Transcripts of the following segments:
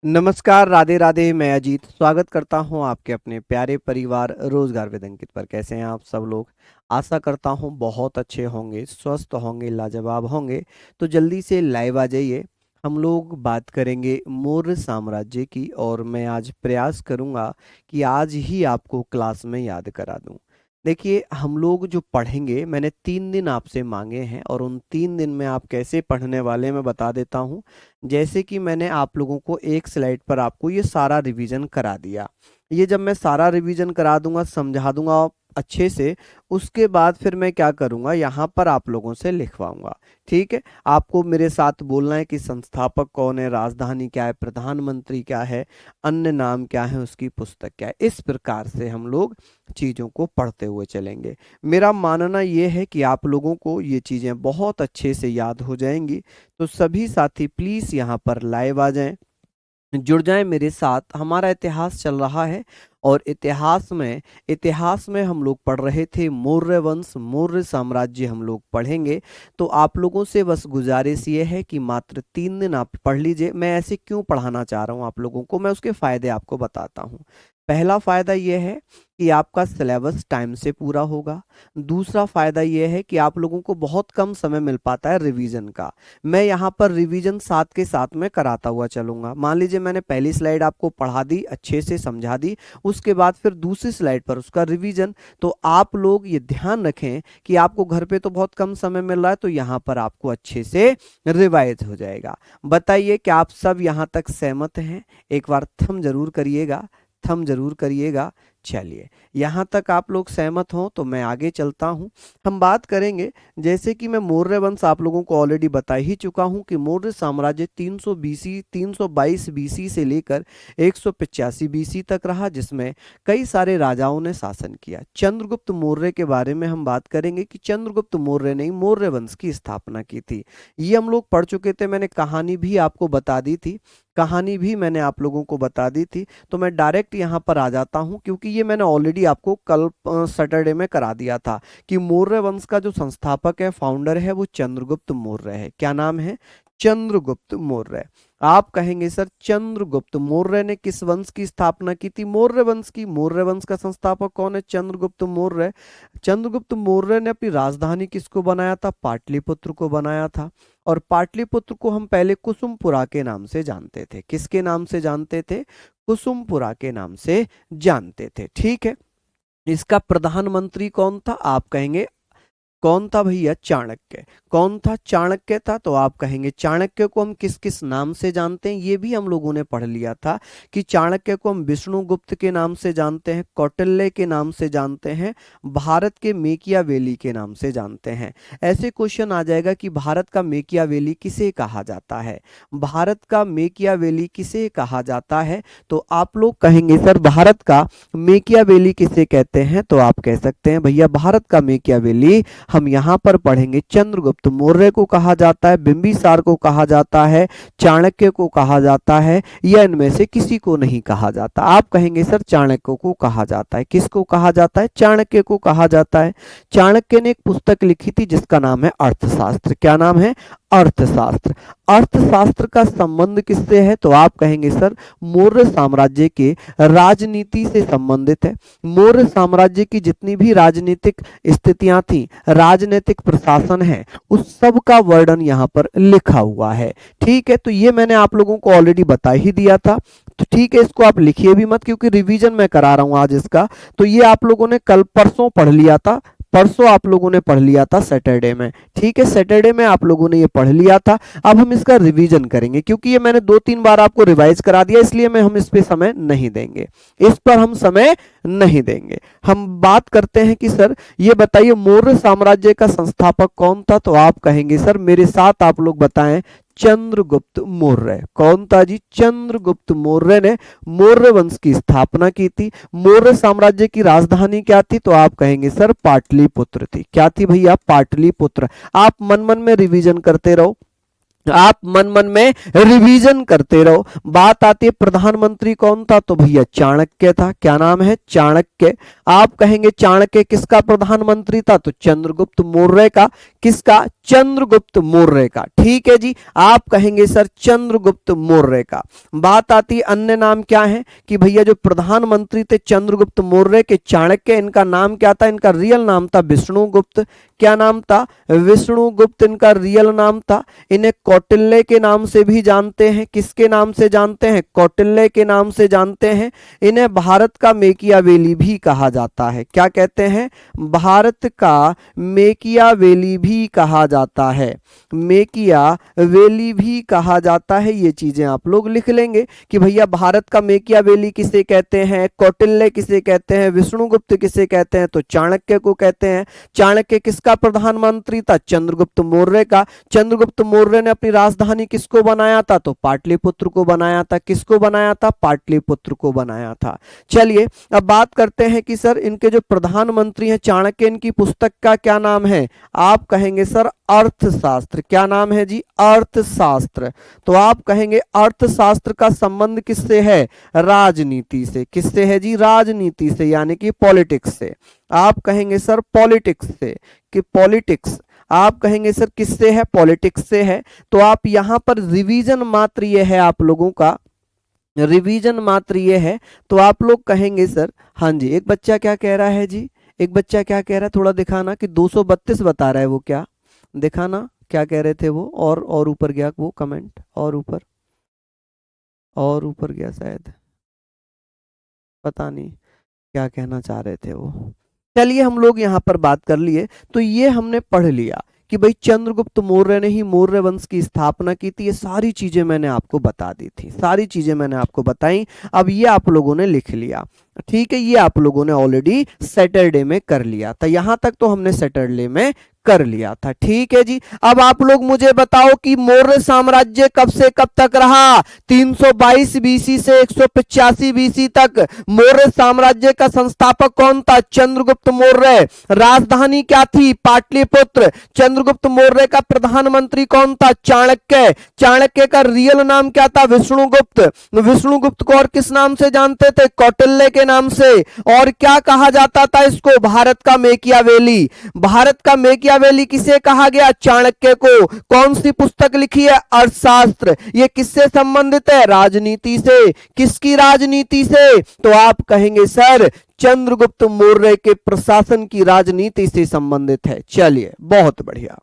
नमस्कार, राधे राधे। मैं अजीत स्वागत करता हूं आपके अपने प्यारे परिवार रोजगार विद अंकित पर। कैसे हैं आप सब लोग? आशा करता हूं बहुत अच्छे होंगे, स्वस्थ होंगे, लाजवाब होंगे। तो जल्दी से लाइव आ जाइए। हम लोग बात करेंगे मौर्य साम्राज्य की, और मैं आज प्रयास करूंगा कि आज ही आपको क्लास में याद करा दूं। देखिए, हम लोग जो पढ़ेंगे, मैंने 3 दिन आपसे मांगे हैं, और उन 3 दिन में आप कैसे पढ़ने वाले मैं बता देता हूं। जैसे कि मैंने आप लोगों को एक स्लाइड पर आपको ये सारा रिवीजन करा दिया। ये जब मैं सारा रिवीजन करा दूंगा, समझा दूंगा अच्छे से, उसके बाद फिर मैं क्या करूंगा, यहाँ पर आप लोगों से लिखवाऊंगा। ठीक है? आपको मेरे साथ बोलना है कि संस्थापक कौन है, राजधानी क्या है, प्रधानमंत्री क्या है, अन्य नाम क्या है, उसकी पुस्तक क्या है। इस प्रकार से हम लोग चीज़ों को पढ़ते हुए चलेंगे। मेरा मानना यह है कि आप लोगों को ये चीज़ें बहुत अच्छे से याद हो जाएंगी। तो सभी साथी प्लीज यहाँ पर लाइव आ जाएं, जुड़ जाएं मेरे साथ। हमारा इतिहास चल रहा है, और इतिहास में हम लोग पढ़ रहे थे मौर्य वंश, मौर्य साम्राज्य हम लोग पढ़ेंगे। तो आप लोगों से बस गुजारिश ये है कि मात्र 3 दिन आप पढ़ लीजिए। मैं ऐसे क्यों पढ़ाना चाह रहा हूँ आप लोगों को, मैं उसके फायदे आपको बताता हूँ। पहला फायदा यह है कि आपका सिलेबस टाइम से पूरा होगा। दूसरा फायदा यह है कि आप लोगों को बहुत कम समय मिल पाता है रिवीजन का। मैं यहाँ पर रिवीजन साथ के साथ में कराता हुआ चलूंगा। मान लीजिए मैंने पहली स्लाइड आपको पढ़ा दी, अच्छे से समझा दी, उसके बाद फिर दूसरी स्लाइड पर उसका रिवीजन। तो आप लोग ये ध्यान रखें कि आपको घर पे तो बहुत कम समय मिल रहा है, तो यहाँ पर आपको अच्छे से रिवाइज हो जाएगा। बताइए कि आप सब यहाँ तक सहमत हैं? एक बार थम जरूर करिएगा, थम जरूर करिएगा। चलिए, यहाँ तक आप लोग सहमत हों तो मैं आगे चलता हूँ। हम बात करेंगे, जैसे कि मैं मौर्य वंश आप लोगों को ऑलरेडी बता ही चुका हूँ कि मौर्य साम्राज्य 300 बीसी 322 बीसी से लेकर 185 बीसी तक रहा, जिसमें कई सारे राजाओं ने शासन किया। चंद्रगुप्त मौर्य के बारे में हम बात करेंगे कि चंद्रगुप्त मौर्य ने मौर्य वंश की स्थापना की थी। ये हम लोग पढ़ चुके थे, मैंने कहानी भी आपको बता दी थी, कहानी भी मैंने आप लोगों को बता दी थी। तो मैं डायरेक्ट यहाँ पर आ जाता हूँ, क्योंकि ये मैंने ऑलरेडी आपको कल सैटरडे में करा दिया था कि मौर्य वंश का जो संस्थापक है, फाउंडर है, वो चंद्रगुप्त मौर्य है। क्या नाम है? चंद्रगुप्त मौर्य। आप कहेंगे सर चंद्रगुप्त मौर्य ने किस वंश की स्थापना की थी? मौर्य वंश की। मौर्य वंश का संस्थापक कौन है? चंद्रगुप्त मौर्य। चंद्रगुप्त मौर्य ने अपनी राजधानी किसको बनाया था? पाटलिपुत्र को बनाया था। और पाटलिपुत्र को हम पहले कुसुमपुरा के नाम से जानते थे। किसके नाम से जानते थे? कुसुमपुरा के नाम से जानते थे। ठीक है? इसका प्रधानमंत्री कौन था? आप कहेंगे कौन था भैया? चाणक्य। कौन था? चाणक्य था। तो आप कहेंगे चाणक्य को हम किस किस नाम से जानते हैं? ये भी हम लोगों ने पढ़ लिया था कि चाणक्य को हम विष्णुगुप्त के नाम से जानते हैं, कौटिल्य के नाम से जानते हैं, भारत के मेकियावेली के नाम से जानते हैं। ऐसे क्वेश्चन आ जाएगा कि भारत का मेकियावेली किसे कहा जाता है? भारत का मेकियावेली किसे कहा जाता है? तो आप लोग कहेंगे सर भारत का मेकियावेली किसे कहते हैं? तो आप कह सकते हैं भैया भारत का मेकियावेली हम यहाँ पर पढ़ेंगे चंद्रगुप्त मौर्य को कहा जाता है, बिंबिसार को कहा जाता है, चाणक्य को कहा जाता है, या इनमें से किसी को नहीं कहा जाता। आप कहेंगे सर चाणक्य को कहा जाता है। किसको कहा जाता है? चाणक्य को कहा जाता है। चाणक्य ने एक पुस्तक लिखी थी जिसका नाम है अर्थशास्त्र। क्या नाम है? अर्थशास्त्र। अर्थशास्त्र का संबंध किससे है? तो आप कहेंगे सर मौर्य साम्राज्य के राजनीति से संबंधित है। मौर्य साम्राज्य की जितनी भी राजनीतिक स्थितियां थी, राजनीतिक प्रशासन है, उस सब का वर्णन यहाँ पर लिखा हुआ है। ठीक है? तो ये मैंने आप लोगों को ऑलरेडी बता ही दिया था। तो ठीक है, इसको आप लिखिए भी मत, क्योंकि रिवीजन मैं करा रहा हूं आज इसका। तो ये आप लोगों ने कल परसों पढ़ लिया था, परसों आप लोगों ने पढ़ लिया था सैटरडे में। ठीक है? सैटरडे में आप लोगों ने ये पढ़ लिया था। अब हम इसका रिवीजन करेंगे, क्योंकि ये मैंने 2-3 बार आपको रिवाइज करा दिया, इसलिए हम इस पे समय नहीं देंगे, इस पर हम समय नहीं देंगे। हम बात करते हैं कि सर ये बताइए मौर्य साम्राज्य का संस्थापक कौन था? तो आप कहेंगे सर मेरे साथ आप लोग बताएं चंद्रगुप्त मौर्य। कौन था जी? चंद्रगुप्त मौर्य ने मौर्य वंश की स्थापना की थी। मौर्य साम्राज्य की राजधानी क्या थी? तो आप कहेंगे सर पाटलिपुत्र थी। क्या थी भैया? पाटलिपुत्र। आप मन मन में रिवीजन करते रहो, आप मन मन में रिवीजन करते रहो। बात आती है प्रधानमंत्री कौन था? तो भैया चाणक्य था। क्या नाम है? चाणक्य। आप कहेंगे चाणक्य किसका प्रधानमंत्री था? तो चंद्रगुप्त मौर्य का। किसका? चंद्रगुप्त मौर्य का। ठीक है जी, आप कहेंगे सर चंद्रगुप्त मौर्य का। बात आती अन्य नाम क्या है कि भैया जो प्रधानमंत्री थे चंद्रगुप्त मौर्य के चाणक्य, इनका नाम क्या था? इनका रियल नाम था विष्णुगुप्त। क्या नाम था? विष्णुगुप्त इनका रियल नाम था। इन्हें कौटिल्य के नाम से भी जानते हैं। किसके नाम से जानते हैं? कौटिल्य के नाम से जानते हैं। इन्हें भारत का मेकियावेली भी कहा जाता है। क्या कहते हैं? भारत का मेकियावेली भी कहा जाता है। मेकियावेली भी कहा जाता है। ये चीजें आप लोग लिख लेंगे कि भैया भारत का मेकियावेली किसे कहते हैं, कौटिल्य किसे कहते हैं, विष्णुगुप्त किसे कहते हैं, तो चाणक्य को कहते हैं। चाणक्य किसका प्रधानमंत्री था? चंद्रगुप्त मौर्य का। चंद्रगुप्त मौर्य ने अपनी राजधानी किसको बनाया था? तो पाटलिपुत्र को बनाया था। किसको बनाया था? पाटलिपुत्र को बनाया था। चलिए अब बात करते हैं कि सर इनके जो प्रधानमंत्री हैं चाणक्य, इनकी पुस्तक का क्या नाम है? आप कहेंगे सर अर्थशास्त्र। क्या नाम है जी? अर्थशास्त्र। तो आप कहेंगे अर्थशास्त्र का संबंध किससे है? राजनीति से। किससे है जी? राजनीति से, यानी कि पॉलिटिक्स से। आप कहेंगे सर पॉलिटिक्स से, कि पॉलिटिक्स। आप कहेंगे सर किससे है? पॉलिटिक्स से है। तो आप यहां पर रिवीजन मात्र ये है आप लोगों का, रिवीजन मात्र ये है। तो आप लोग कहेंगे सर, हाँ जी, एक बच्चा क्या कह रहा है जी? एक बच्चा क्या कह रहा है? थोड़ा दिखाना कि 232 बता रहा है वो, क्या दिखाना क्या कह रहे थे वो? और ऊपर गया वो कमेंट, और ऊपर गया शायद, पता नहीं क्या कहना चाह रहे थे वो। चलिए हम लोग यहाँ पर बात कर लिए। तो ये हमने पढ़ लिया कि भाई चंद्रगुप्त मौर्य ने ही मौर्य वंश की स्थापना की थी। ये सारी चीजें मैंने आपको बता दी थी, सारी चीजें मैंने आपको बताई। अब ये आप लोगों ने लिख लिया, ठीक है। ये आप लोगों ने ऑलरेडी सैटरडे में कर लिया था। यहां तक तो हमने सैटरडे में कर लिया था, ठीक है जी। अब आप लोग मुझे बताओ कि मौर्य साम्राज्य कब से कब तक रहा? 322 बीसी से 185 बीसी तक। मौर्य साम्राज्य का संस्थापक कौन था? चंद्रगुप्त मौर्य। राजधानी क्या थी? पाटलिपुत्र। चंद्रगुप्त मौर्य का प्रधानमंत्री कौन था? चाणक्य। चाणक्य का रियल नाम क्या था? विष्णुगुप्त। विष्णुगुप्त को और किस नाम से जानते थे? कौटिल्य के नाम से। और क्या कहा जाता था इसको? भारत का मेकियावेली। भारत का मेकियावेली किसे कहा गया? चाणक्य को। कौन सी पुस्तक लिखी है? अर्थशास्त्र। ये किससे संबंधित है? राजनीति से। किसकी राजनीति से? तो आप कहेंगे सर चंद्रगुप्त मौर्य के प्रशासन की राजनीति से संबंधित है। चलिए बहुत बढ़िया।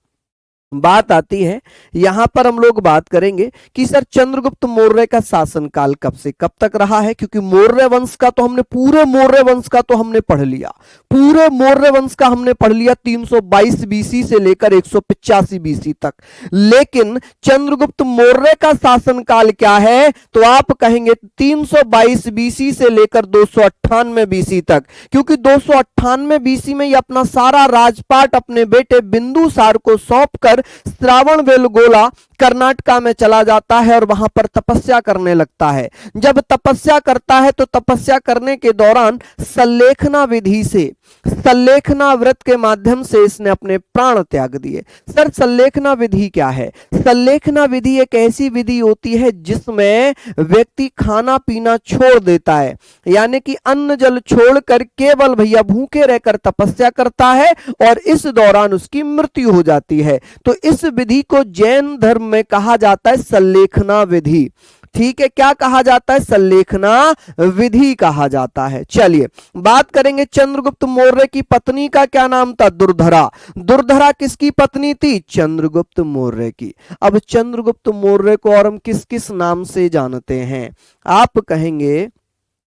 बात आती है यहां पर हम लोग बात करेंगे कि सर चंद्रगुप्त मौर्य का शासनकाल कब से कब तक रहा है, क्योंकि मौर्य वंश का तो हमने पूरे मौर्य वंश का तो हमने पढ़ लिया, पूरे मौर्य वंश का हमने पढ़ लिया 322 बीसी से लेकर 185 बीसी तक। लेकिन चंद्रगुप्त मौर्य का शासनकाल क्या है? तो आप कहेंगे 322 बीसी से लेकर 298 बीसी तक, क्योंकि 298 बीसी में ये अपना सारा राजपाट अपने बेटे बिंदुसार को सौंपकर श्रावणबेलगोला कर्नाटका में चला जाता है और वहां पर तपस्या करने लगता है। जब तपस्या करता है तो तपस्या करने के दौरान सल्लेखना विधि से, सल्लेखना व्रत के माध्यम से इसने अपने प्राण त्याग दिए। सर सल्लेखना विधि क्या है? सल्लेखना विधि एक ऐसी विधि होती है जिसमें व्यक्ति खाना पीना छोड़ देता है, यानी कि अन्न जल छोड़कर केवल भैया भूखे रहकर तपस्या करता है और इस दौरान उसकी मृत्यु हो जाती है। तो इस विधि को जैन धर्म में कहा जाता है सल्लेखना विधि। ठीक है, क्या कहा जाता है? सल्लेखना विधि कहा जाता है। चलिए बात करेंगे चंद्रगुप्त मौर्य की पत्नी का क्या नाम था? दुर्धरा। दुर्धरा किसकी पत्नी थी? चंद्रगुप्त मौर्य की। अब चंद्रगुप्त मौर्य को और हम किस किस नाम से जानते हैं? आप कहेंगे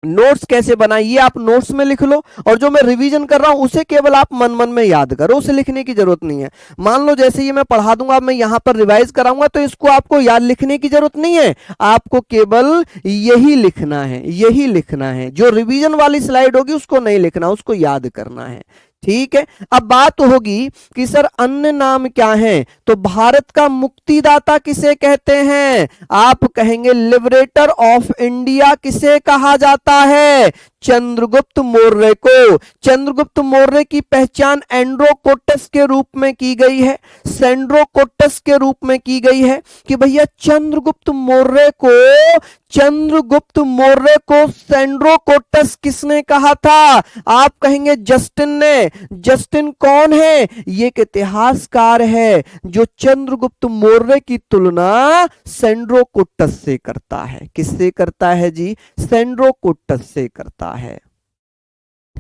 नोट्स कैसे बनाइए, आप नोट्स में लिख लो और जो मैं रिवीजन कर रहा हूं उसे केवल आप मन मन में याद करो, उसे लिखने की जरूरत नहीं है। मान लो जैसे ये मैं पढ़ा दूंगा, मैं यहां पर रिवाइज कराऊंगा तो इसको आपको याद लिखने की जरूरत नहीं है, आपको केवल यही लिखना है, यही लिखना है। जो रिवीजन वाली स्लाइड होगी उसको नहीं लिखना, उसको याद करना है। ठीक है, अब बात होगी कि सर अन्य नाम क्या है? तो भारत का मुक्तिदाता किसे कहते हैं? आप कहेंगे लिबरेटर ऑफ इंडिया किसे कहा जाता है? चंद्रगुप्त मौर्य को। चंद्रगुप्त मौर्य की पहचान एंड्रोकोटस के रूप में की गई है, सेंड्रोकोटस के रूप में की गई है कि भैया चंद्रगुप्त मौर्य को सेंड्रोकोटस किसने कहा था? आप कहेंगे जस्टिन ने। जस्टिन कौन है? ये एक इतिहासकार है जो चंद्रगुप्त मौर्य की तुलना सेंड्रोकोटस से करता है। किससे करता है जी? सेंड्रोकोटस से करता है।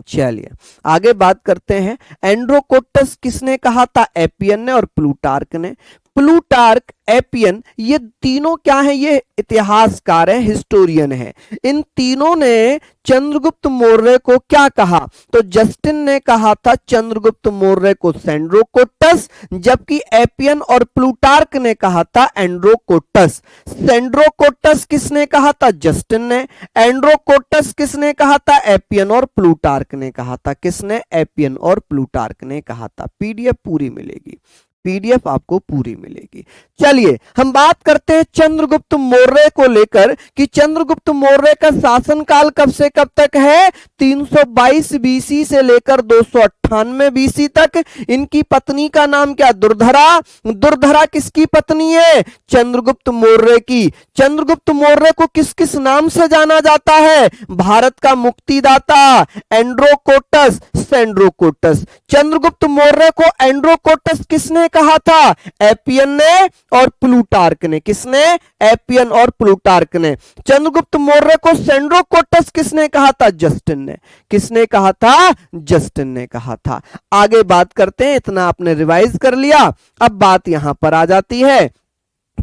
चलिए आगे बात करते हैं। एंड्रोकोटस किसने कहा था? एपियन ने और प्लूटार्क ने। प्लूटार्क, एपियन, ये तीनों क्या है? ये इतिहासकार है, हिस्टोरियन है। इन तीनों ने चंद्रगुप्त मौर्य को क्या कहा? तो जस्टिन ने कहा था चंद्रगुप्त मौर्य को सेंड्रोकोटस, जबकि एपियन और प्लूटार्क ने कहा था एंड्रोकोटस। सेंड्रोकोटस किसने कहा था? जस्टिन ने। एंड्रोकोटस किसने कहा था? एपियन और प्लूटार्क ने कहा था। किसने? एपियन और प्लूटार्क ने कहा था। पीडीएफ पूरी मिलेगी, पीडीएफ आपको पूरी मिलेगी। चलिए हम बात करते हैं चंद्रगुप्त मौर्य को लेकर कि चंद्रगुप्त मौर्य का शासनकाल कब से कब तक है? 322 बीसी से लेकर 298 बीसी तक। इनकी पत्नी का नाम क्या? दुर्धरा। दुर्धरा किसकी पत्नी है? चंद्रगुप्त मौर्य की। चंद्रगुप्त मौर्य को किस किस नाम से जाना जाता है? भारत का मुक्तिदाता, एंड्रोकोटस, सेंड्रोकोटस। चंद्रगुप्त मौर्य को एंड्रोकोटस किसने कहा था? एपियन ने और प्लूटार्क ने। किसने? एपियन और प्लूटार्क ने। चंद्रगुप्त मौर्य को सेंड्रोकोटस किसने कहा था? जस्टिन ने। किसने कहा था? जस्टिन ने कहा था। आगे बात करते हैं। इतना आपने रिवाइज कर लिया। अब बात यहां पर आ जाती है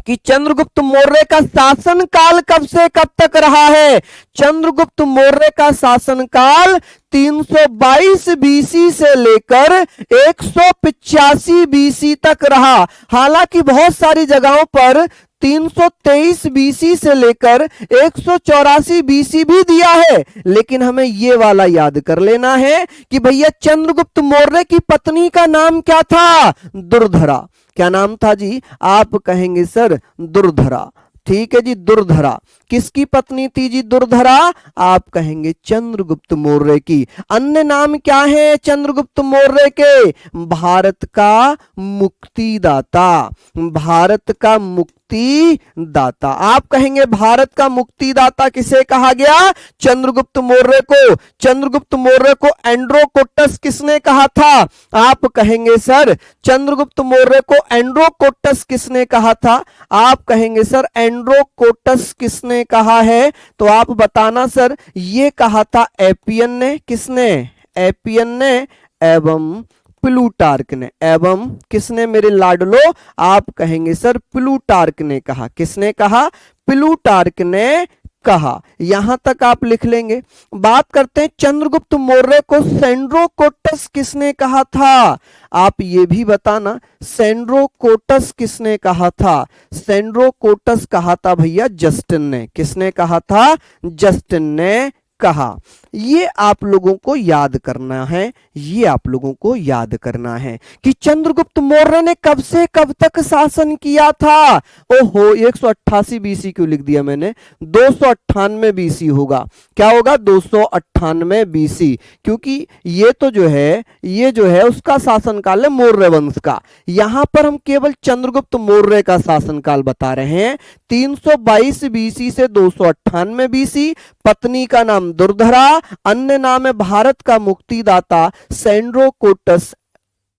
कि चंद्रगुप्त मौर्य का शासनकाल कब से कब तक रहा है? चंद्रगुप्त मौर्य का शासनकाल 322 बीसी से लेकर 185 बीसी तक रहा। हालांकि बहुत सारी जगहों पर 323 बीसी से लेकर 184 बीसी भी दिया है, लेकिन हमें यह वाला याद कर लेना है कि भैया चंद्रगुप्त मौर्य की पत्नी का नाम क्या था? दुर्धरा। क्या नाम था जी? आप कहेंगे सर दुर्धरा। ठीक है जी, दुर्धरा। किसकी पत्नी थी जी दुर्धरा? आप कहेंगे चंद्रगुप्त मौर्य की। अन्य नाम क्या है चंद्रगुप्त मौर्य के? भारत का मुक्तिदाता। भारत का मुक्तिदाता। आप कहेंगे भारत का मुक्तिदाता किसे कहा गया? चंद्रगुप्त मौर्य को। चंद्रगुप्त मौर्य को एंड्रोकोटस किसने कहा था? आप कहेंगे सर चंद्रगुप्त मौर्य को एंड्रोकोटस किसने कहा था? आप कहेंगे सर एंड्रोकोटस किसने कहा है? तो आप बताना सर। ये कहा था एपियन ने। किसने? एपियन ने एवं प्लूटार्क ने। एवं किसने मेरे लाडलो? आप कहेंगे सर प्लूटार्क ने कहा। किसने कहा? प्लूटार्क ने कहा। यहां तक आप लिख लेंगे। बात करते हैं चंद्रगुप्त मौर्य को सेंड्रोकोटस किसने कहा था? आप ये भी बताना सेंड्रोकोटस किसने कहा था? सेंड्रोकोटस कहा था भैया जस्टिन ने। किसने कहा था? जस्टिन ने कहा। ये आप लोगों को याद करना है। ये आप लोगों को याद करना है कि चंद्रगुप्त मौर्य ने कब से कब तक शासन किया था? ओहो 188 बीसी क्यों लिख दिया मैंने? 298 बीसी होगा। क्या होगा? 298 बीसी, क्योंकि ये तो जो है उसका शासनकाल है मौर्य वंश का। यहां पर हम केवल चंद्रगुप्त मौर्य का शासनकाल बता रहे हैं। 322 बीसी से 298 बीसी। पत्नी का नाम दुर्धरा। अन्य नाम है भारत का मुक्तिदाता सेंड्रोकोटस।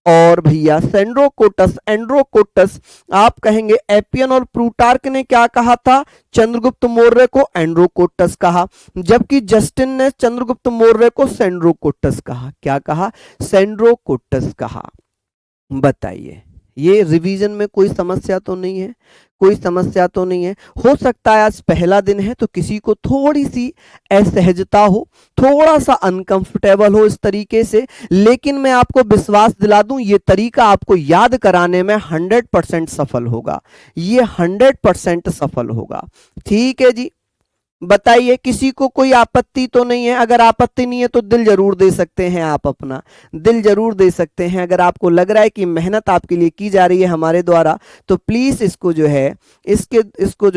और भैया सेंड्रोकोटस, एंड्रोकोटस। आप कहेंगे एपियन और प्लूटार्क ने क्या कहा था? चंद्रगुप्त मौर्य को एंड्रोकोटस कहा, जबकि जस्टिन ने चंद्रगुप्त मौर्य को सेंड्रोकोटस कहा। क्या कहा? सेंड्रोकोटस कहा। बताइए ये रिवीजन में कोई समस्या तो नहीं है? कोई समस्या तो नहीं है? हो सकता है आज पहला दिन है तो किसी को थोड़ी सी असहजता हो, थोड़ा सा अनकंफर्टेबल हो इस तरीके से, लेकिन मैं आपको विश्वास दिला दूं ये तरीका आपको याद कराने में 100% सफल होगा। ये 100% सफल होगा। ठीक है जी, बताइए किसी को कोई आपत्ति तो नहीं है? अगर आपत्ति नहीं है तो दिल जरूर दे सकते हैं, आप अपना दिल जरूर दे सकते हैं। अगर आपको लग रहा है कि मेहनत आपके लिए की जा रही है हमारे द्वारा, तो प्लीज इसको जो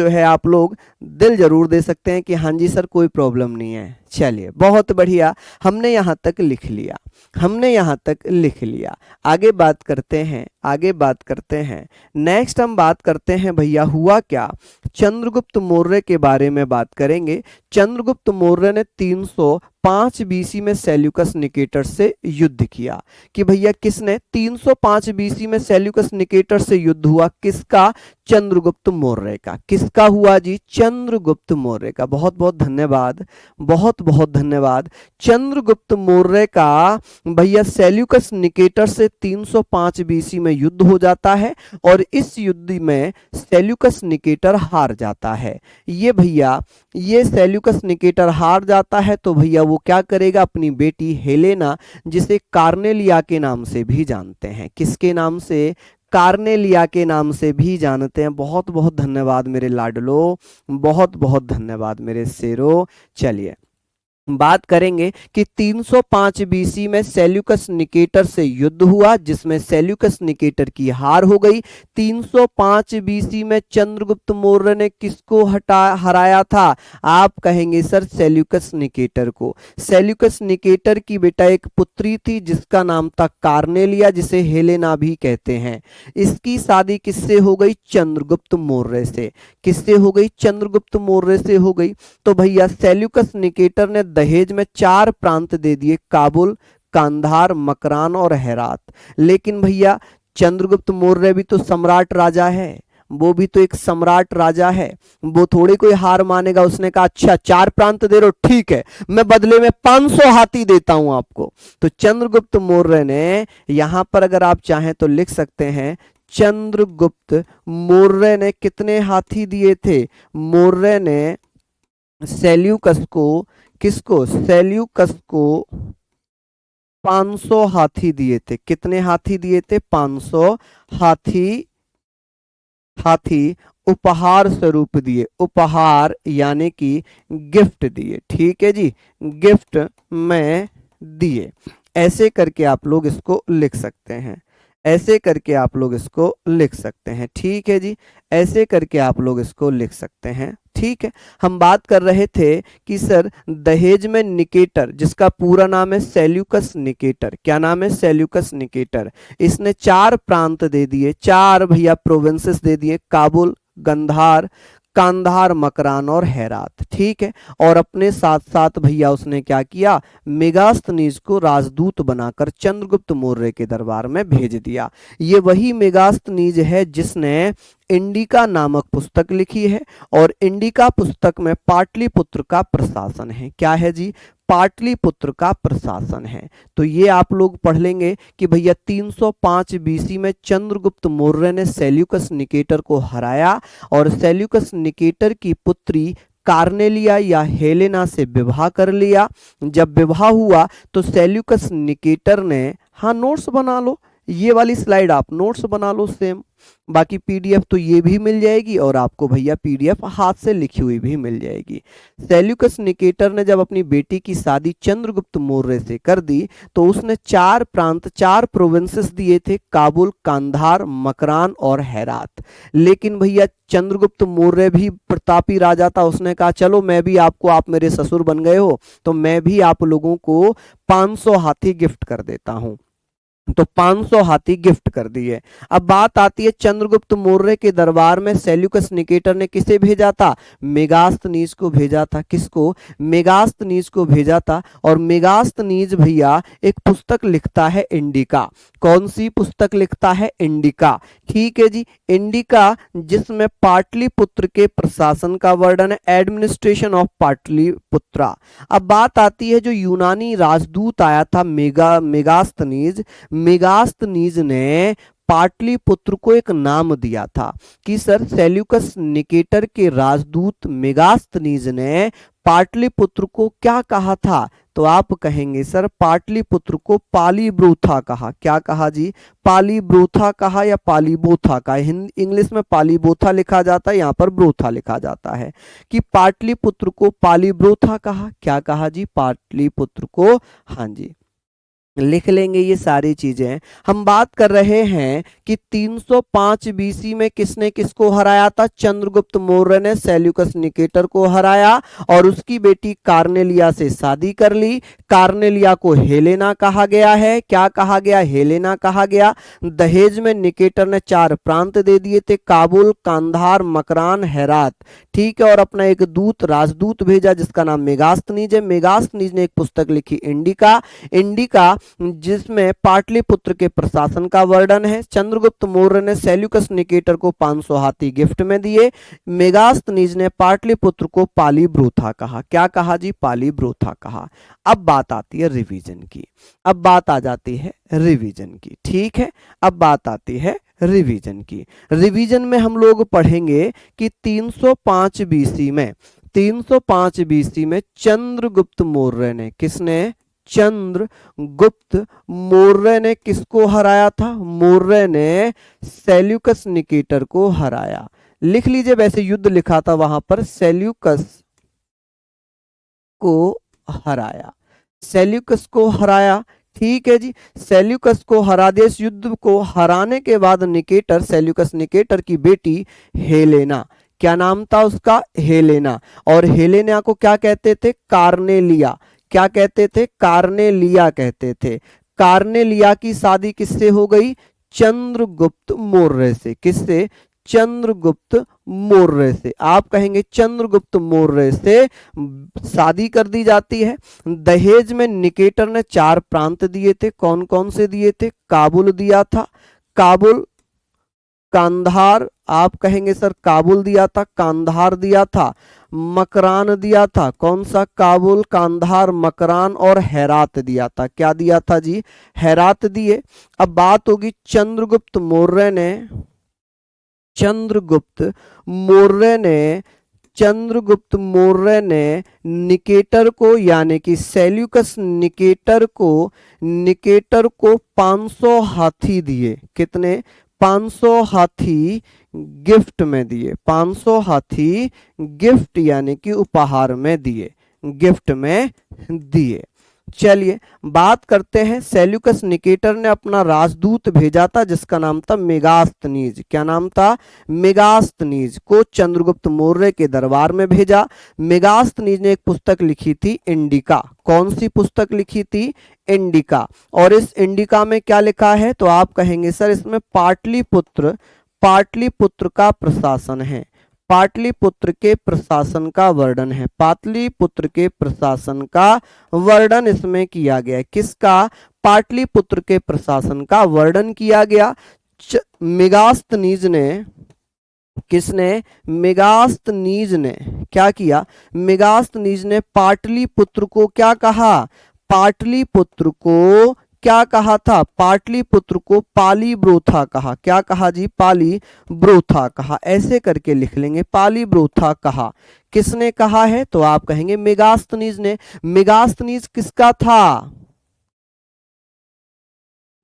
है आप लोग दिल जरूर दे सकते हैं कि हाँ जी सर कोई प्रॉब्लम नहीं है। चलिए बहुत बढ़िया, हमने यहाँ तक लिख लिया, हमने यहाँ तक लिख लिया। आगे बात करते हैं, आगे बात करते हैं। नेक्स्ट हम बात करते हैं भैया हुआ क्या, चंद्रगुप्त मौर्य के बारे में बात करेंगे। चंद्रगुप्त मौर्य ने 305 बीसी में सेल्यूकस निकेटर से युद्ध किया। कि भैया किसने 305 बीसी में सेल्यूकस निकेटर से युद्ध हुआ, किसका, चंद्रगुप्त मौर्य का। किसका हुआ जी, चंद्रगुप्त मौर्य का। बहुत बहुत धन्यवाद, बहुत बहुत धन्यवाद। चंद्रगुप्त मौर्य का भैया सेल्यूकस निकेटर से 305 बीसी में युद्ध हो जाता है और इस युद्ध में सेल्यूकस निकेटर हार जाता है। ये भैया ये सेल्यूकस निकेटर हार जाता है तो भैया वो क्या करेगा, अपनी बेटी हेलेना, जिसे कार्नेलिया के नाम से भी जानते हैं, किसके नाम से, कार्नेलिया के नाम से भी जानते हैं। बहुत बहुत धन्यवाद मेरे लाडलो, बहुत बहुत धन्यवाद मेरे शेरो। चलिए बात करेंगे कि 305 बीसी में सेल्यूकस निकेटर से युद्ध हुआ जिसमें सेल्यूकस निकेटर की हार हो गई। 305 बीसी में चंद्रगुप्त मौर्य ने किसको हराया था, आप कहेंगे सर सेल्यूकस निकेटर को। सेल्यूकस निकेटर की बेटा एक पुत्री थी जिसका नाम था कार्नेलिया, जिसे हेलेना भी कहते हैं। इसकी शादी किससे हो गई, चंद्रगुप्त मौर्य से। किससे हो गई, चंद्रगुप्त मौर्य से हो गई। तो भैया सेल्यूकस निकेटर ने दहेज में 4 प्रांत दे दिए, काबुल, कांधार, मकरान और हेरात। लेकिन भैया चंद्रगुप्त मौर्य भी तो सम्राट राजा है, वो भी तो एक सम्राट राजा है, वो थोड़ी कोई हार मानेगा। उसने कहा अच्छा 4 प्रांत दे रहे हो, ठीक है, मैं बदले में 500 हाथी देता हूं आपको। तो चंद्रगुप्त मौर्य ने, यहां पर अगर आप चाहें तो लिख सकते हैं, चंद्रगुप्त मौर्य ने कितने हाथी दिए थे, मौर्य ने सेल्यूकस को, किसको, सेल्यूकस को 500 हाथी दिए थे। कितने हाथी दिए थे, 500 हाथी, हाथी उपहार स्वरूप दिए, उपहार यानी कि गिफ्ट दिए। ठीक है जी, गिफ्ट में दिए। ऐसे करके आप लोग इसको लिख सकते हैं, ऐसे करके आप लोग इसको लिख सकते हैं। ठीक है जी, ऐसे करके आप लोग इसको लिख सकते हैं। ठीक है, हम बात कर रहे थे कि सर दहेज में निकेटर, जिसका पूरा नाम है सेल्यूकस निकेटर, क्या नाम है, सेल्यूकस निकेटर, इसने 4 प्रांत दे दिए, 4 भैया प्रोविंसेस दे दिए, काबुल, गंधार, कांधार, मकरान और हेरात। ठीक है, और अपने साथ साथ भैया उसने क्या किया, मेगास्थनीज को राजदूत बनाकर चंद्रगुप्त मौर्य के दरबार में भेज दिया। ये वही मेगास्थनीज है जिसने इंडिका नामक पुस्तक लिखी है और इंडिका पुस्तक में पाटलिपुत्र का प्रशासन है। क्या है जी, पाटलिपुत्र का प्रशासन है। तो ये आप लोग पढ़ लेंगे कि भैया 305 बीसी में चंद्रगुप्त मौर्य ने सेल्यूकस निकेटर को हराया और सेल्यूकस निकेटर की पुत्री कार्नेलिया या हेलेना से विवाह कर लिया। जब विवाह हुआ तो सेल्यूकस निकेटर ने, हाँ नोट्स बना लो, ये वाली स्लाइड आप नोट्स बना लो सेम, बाकी पीडीएफ तो ये भी मिल जाएगी और आपको भैया पीडीएफ हाथ से लिखी हुई भी मिल जाएगी। सेल्यूकस निकेटर ने जब अपनी बेटी की शादी चंद्रगुप्त मौर्य से कर दी तो उसने 4 प्रांत, 4 प्रोविंसेस दिए थे, काबुल, कांधार, मकरान और हेरात। लेकिन भैया चंद्रगुप्त मौर्य भी प्रतापी राजा था, उसने कहा चलो मैं भी आपको, आप मेरे ससुर बन गए हो तो मैं भी आप लोगों को 500 हाथी गिफ्ट कर देता हूं। तो 500 हाथी गिफ्ट कर दिए। अब बात आती है चंद्रगुप्त मौर्य के दरबार में सेल्यूकस निकेटर ने किसे भेजा था, मेगास्थनीज को भेजा था। किसको, मेगास्थनीज को भेजा था। और मेगास्थनीज भैया एक पुस्तक लिखता है इंडिका। कौन सी पुस्तक लिखता है, इंडिका। ठीक है जी, इंडिका, जिसमें पाटलिपुत्र के प्रशासन का वर्णन है, एडमिनिस्ट्रेशन ऑफ पाटलिपुत्रा। अब बात आती है जो यूनानी राजदूत आया था मेगास्थनीज, मेगास्थनीज ने पाटलिपुत्र को एक नाम दिया था कि सर सेल्यूकस निकेटर के राजदूत मेगास्थनीज ने पाटलिपुत्र को क्या कहा था, तो आप कहेंगे सर पाटलिपुत्र को पालीब्रोथा कहा। क्या कहा जी, पालीब्रोथा कहा या पालीबोथा कहा। इंग्लिश में पालीबोथा लिखा जाता है, यहाँ पर ब्रोथा लिखा जाता है, कि पाटलिपुत्र को पालीब्रोथा कहा। क्या कहा जी, पाटलिपुत्र को, हाँ जी लिख लेंगे ये सारी चीजें। हम बात कर रहे हैं कि 305 बीसी में किसने किसको हराया था? चंद्रगुप्त मौर्य ने सेल्यूकस निकेटर को हराया और उसकी बेटी कार्नेलिया से शादी कर ली। कार्नेलिया को हेलेना कहा गया है। क्या कहा गया? हेलेना कहा गया। दहेज में निकेटर ने 4 प्रांत दे दिए थे, काबुल, कांधार, मकरान, हेरात। ठीक है, और अपना एक दूत, राजदूत भेजा जिसका नाम मेगास्थनीज है। मेगास्थनीज ने एक पुस्तक लिखी इंडिका। इंडिका जिसमें पाटलिपुत्र के प्रशासन का वर्णन है। चंद्रगुप्त मौर्य ने सेल्यूकस निकेटर को 500 हाथी गिफ्ट में दिए। मेगास्थनीज ने पाटलिपुत्र को पालीब्रोथा कहा। क्या कहा जी? पालीब्रोथा कहा। अब बात आती है रिवीजन की। अब बात आ जाती है रिवीजन की। ठीक है, अब बात आती है रिवीजन की। रिवीजन में हम लोग पढ़ेंगे कि 305 बीसी में चंद्रगुप्त मौर्य ने, किसने? चंद्रगुप्त मौर्य ने किसको हराया था? मौर्य ने सेल्यूकस निकेटर को हराया। लिख लीजिए, वैसे युद्ध लिखा था वहां पर, सेल्यूकस को हराया। सेल्यूकस को हराया। ठीक है जी, सेल्यूकस को हरा दिया। इस युद्ध को हराने के बाद निकेटर, सेल्यूकस निकेटर की बेटी हेलेना, क्या नाम था उसका? हेलेना। और हेलेना को क्या कहते थे? कार्नेलिया। क्या कहते थे? कार्नेलिया कहते थे। कार्नेलिया की शादी किससे हो गई? चंद्रगुप्त मौर्य से। किससे? चंद्रगुप्त मौर्य से। आप कहेंगे चंद्रगुप्त मौर्य से शादी कर दी जाती है। दहेज में निकेटर ने 4 प्रांत दिए थे। कौन कौन से दिए थे? काबुल दिया था, काबुल, कांधार, आप कहेंगे सर काबुल दिया था, कांधार दिया था, मकरान दिया था। कौन सा? काबुल, कांधार, मकरान और हेरात दिया था। क्या दिया था जी? हेरात दिए। अब बात होगी चंद्रगुप्त मौर्य ने, चंद्रगुप्त मौर्य ने निकेटर को, यानी कि सेल्यूकस निकेटर को 500 हाथी दिए। कितने? 500 हाथी गिफ्ट में दिए। 500 हाथी गिफ्ट यानी कि उपहार में दिए, गिफ्ट में दिए। चलिए बात करते हैं, सेल्यूकस निकेटर ने अपना राजदूत भेजा था जिसका नाम था मेगास्थनीज। क्या नाम था? मेगास्थनीज को चंद्रगुप्त मौर्य के दरबार में भेजा। मेगास्थनीज ने एक पुस्तक लिखी थी इंडिका। कौन सी पुस्तक लिखी थी? इंडिका। और इस इंडिका में क्या लिखा है? तो आप कहेंगे सर इसमें पाटलिपुत्र का प्रशासन है। पाटलिपुत्र के प्रशासन का वर्णन है। पाटलिपुत्र के प्रशासन का वर्णन इसमें किया गया। किसका? पाटलिपुत्र के प्रशासन का वर्णन किया गया। मेगास्थनीज ने, किसने? मेगास्थनीज ने क्या किया? मेगास्थनीज ने पाटलिपुत्र को क्या कहा? पाटलिपुत्र को क्या कहा था? पाटलिपुत्र को पालीब्रोथा कहा। क्या कहा जी? पालीब्रोथा कहा। ऐसे करके लिख लेंगे, पालीब्रोथा कहा। किसने कहा है? तो आप कहेंगे मेगास्थनीज ने। मेगास्थनीज किसका था?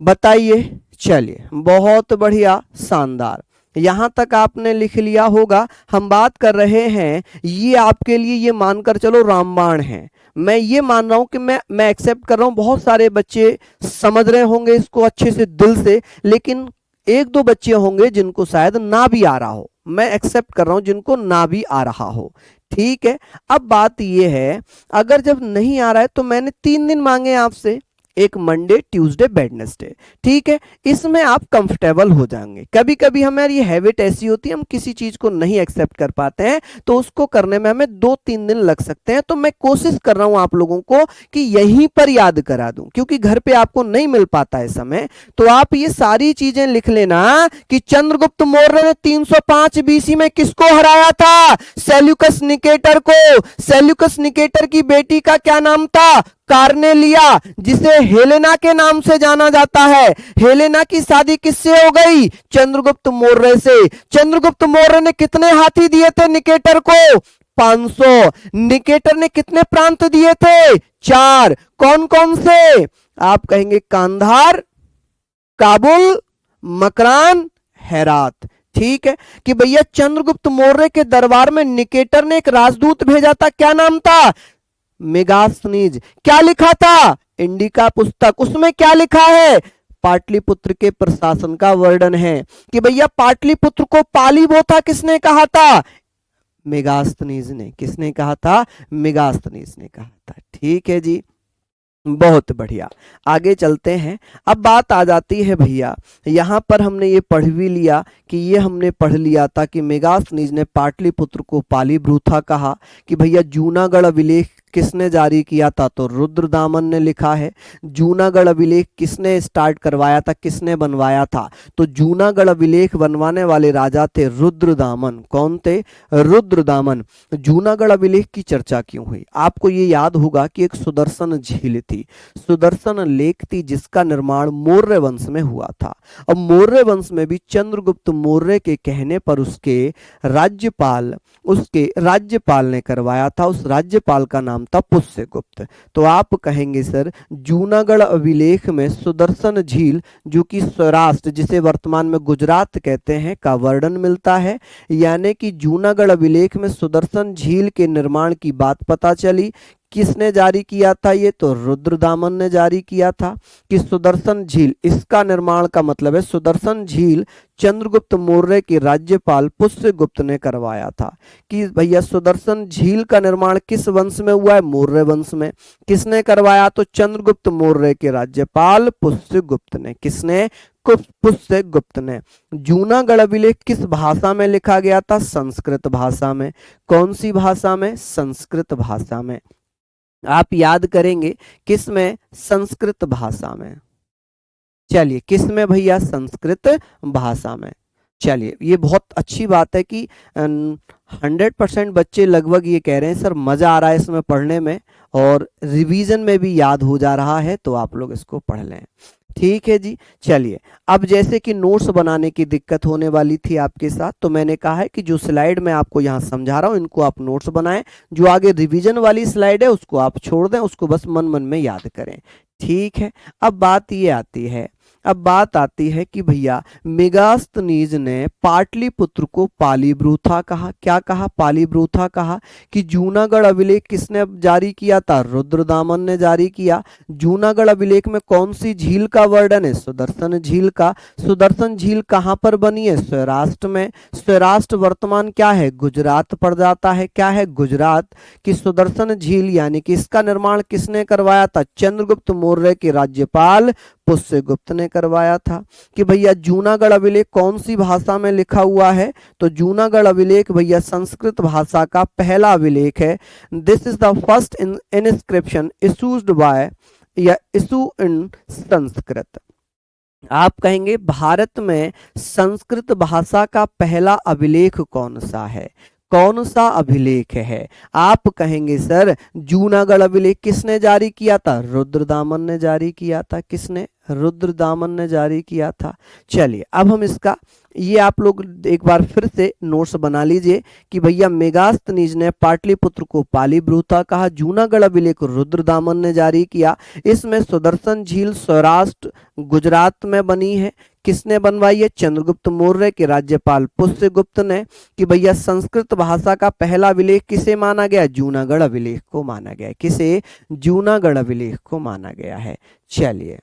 बताइए। चलिए बहुत बढ़िया, शानदार, यहां तक आपने लिख लिया होगा। हम बात कर रहे हैं, ये आपके लिए ये मानकर चलो रामबाण है। मैं ये मान रहा हूं कि मैं एक्सेप्ट कर रहा हूं, बहुत सारे बच्चे समझ रहे होंगे इसको अच्छे से, दिल से, लेकिन 1-2 बच्चे होंगे जिनको शायद ना भी आ रहा हो। मैं एक्सेप्ट कर रहा हूं जिनको ना भी आ रहा हो। ठीक है, अब बात ये है, अगर जब नहीं आ रहा है तो मैंने 3 दिन मांगे आपसे, एक मंडे, ट्यूसडे, वेडनेसडे। ठीक है, इसमें आप कंफर्टेबल हो जाएंगे। कभी कभी हमारी हैबिट ऐसी होती है, हम किसी चीज को नहीं एक्सेप्ट कर पाते हैं तो उसको करने में हमें 2-3 दिन लग सकते हैं। तो मैं कोशिश कर रहा हूं आप लोगों को कि यहीं पर याद करा दूं, क्योंकि घर पे आपको नहीं मिल पाता है समय। तो आप ये सारी चीजें लिख लेना कि चंद्रगुप्त मौर्य ने 305 बीसी में किसको हराया था? सेल्यूकस निकेटर को। सेल्यूकस निकेटर की बेटी का क्या नाम था? कार्नेलिया, जिसे हेलेना के नाम से जाना जाता है। हेलेना की शादी किससे हो गई? चंद्रगुप्त मौर्य से। चंद्रगुप्त मौर्य ने कितने हाथी दिए थे निकेटर को? 500। निकेटर ने कितने प्रांत दिए थे? 4। कौन कौन से? आप कहेंगे कांधार, काबुल, मकरान, हेरात। ठीक है कि भैया चंद्रगुप्त मौर्य के दरबार में निकेटर ने एक राजदूत भेजा था। क्या नाम था? मेगास्थनीज। क्या लिखा था? इंडिका पुस्तक, उसमें क्या लिखा है? पाटलिपुत्र के प्रशासन का वर्णन है कि भैया पाटलिपुत्र को पालीबोथा किसने कहा था? मेगास्थनीज ने। किसने कहा था? मेगास्थनीज ने कहा था। ठीक है जी, बहुत बढ़िया। आगे चलते हैं। अब बात आ जाती है भैया, यहाँ पर हमने ये पढ़ भी लिया कि ये हमने पढ़ लिया था कि मेगास्थनीज ने पाटलिपुत्र को पालीब्रूथा कहा, कि भैया जूनागढ़ अभिलेख किसने जारी किया था? तो रुद्रदामन ने लिखा है। जूनागढ़ अभिलेख किसने स्टार्ट करवाया था, किसने बनवाया था? तो जूनागढ़ अभिलेख बनवाने वाले राजा थे रुद्रदामन। कौन थे? रुद्रदामन। जूनागढ़ अभिलेख की चर्चा क्यों हुई? आपको ये याद होगा कि एक सुदर्शन झील थी, सुदर्शन लेक थी, जिसका निर्माण मौर्य वंश में हुआ था। अब मौर्य वंश में भी चंद्रगुप्त मौर्य के कहने पर उसके राज्यपाल ने करवाया था। उस राज्यपाल का नाम था पुष्यगुप्त। तो आप कहेंगे सर जूनागढ़ अभिलेख में सुदर्शन झील, जो कि सौराष्ट्र, जिसे वर्तमान में गुजरात कहते हैं, का वर्णन मिलता है। यानी कि जूनागढ़ अभिलेख में सुदर्शन झील के निर्माण की बात पता चली। किसने जारी किया था? ये तो रुद्रदामन ने जारी किया था कि सुदर्शन झील, इसका निर्माण का मतलब है सुदर्शन झील चंद्रगुप्त मौर्य के राज्यपाल पुष्यगुप्त ने करवाया था। कि भैया सुदर्शन झील का निर्माण किस वंश में हुआ है? मौर्य वंश में। किसने करवाया? तो चंद्रगुप्त मौर्य के राज्यपाल पुष्यगुप्त ने। किसने? पुष्यगुप्त ने। जूनागढ़ अभिलेख किस भाषा में लिखा गया था? संस्कृत भाषा में। कौन सी भाषा में? संस्कृत भाषा में। आप याद करेंगे किस में? संस्कृत भाषा में। चलिए किस में भैया? संस्कृत भाषा में। चलिए ये बहुत अच्छी बात है कि 100% बच्चे लगभग ये कह रहे हैं सर मजा आ रहा है इसमें पढ़ने में, और रिवीजन में भी याद हो जा रहा है, तो आप लोग इसको पढ़ लें। ठीक है जी। चलिए अब जैसे कि नोट्स बनाने की दिक्कत होने वाली थी आपके साथ, तो मैंने कहा है कि जो स्लाइड मैं आपको यहाँ समझा रहा हूँ इनको आप नोट्स बनाएं, जो आगे रिवीजन वाली स्लाइड है उसको आप छोड़ दें, उसको बस मन मन में याद करें। ठीक है। अब बात आती है कि भैया मेगास्थनीज ने पाटलिपुत्र को पालीब्रूथा कहा। क्या कहा? पालीब्रूथा कहा। कि जूनागढ़ अभिलेख किसने जारी किया था? रुद्रदामन ने जारी किया। जूनागढ़ अभिलेख में कौन सी झील का वर्णन है? सुदर्शन झील का। सुदर्शन झील कहाँ पर बनी है? सौराष्ट्र में। सौराष्ट्र वर्तमान क्या है? गुजरात पड़ जाता है। क्या है? गुजरात। की सुदर्शन झील यानी कि इसका निर्माण किसने करवाया था? चंद्रगुप्त मौर्य के राज्यपाल पुष्यगुप्त ने करवाया था। कि भैया जूनागढ़ अभिलेख कौन सी भाषा में लिखा हुआ है? तो जूनागढ़ अभिलेख भैया संस्कृत भाषा का पहला अभिलेख है। This is the first inscription issued by या इशू इन संस्कृत। आप कहेंगे भारत में संस्कृत भाषा का पहला अभिलेख कौन सा है? कौन सा अभिलेख है? आप कहेंगे सर जूनागढ़ अभिलेख किसने जारी किया था? रुद्रदामन ने जारी किया था। किसने? रुद्रदामन ने जारी किया था। चलिए अब हम इसका ये आप लोग एक बार फिर से नोट्स बना लीजिए कि भैया मेगास्थनीज ने पाटलिपुत्र को पालीब्रूथा कहा। जूनागढ़ अभिलेख रुद्रदामन ने जारी किया। इसमें सुदर्शन झील सौराष्ट्र गुजरात में बनी है। किसने बनवाई है? चंद्रगुप्त मौर्य के राज्यपाल पुष्यगुप्त ने। कि भैया संस्कृत भाषा का पहला अभिलेख किसे माना गया? जूनागढ़ अभिलेख को माना गया है। किसे? जूनागढ़ अभिलेख को माना गया है। चलिए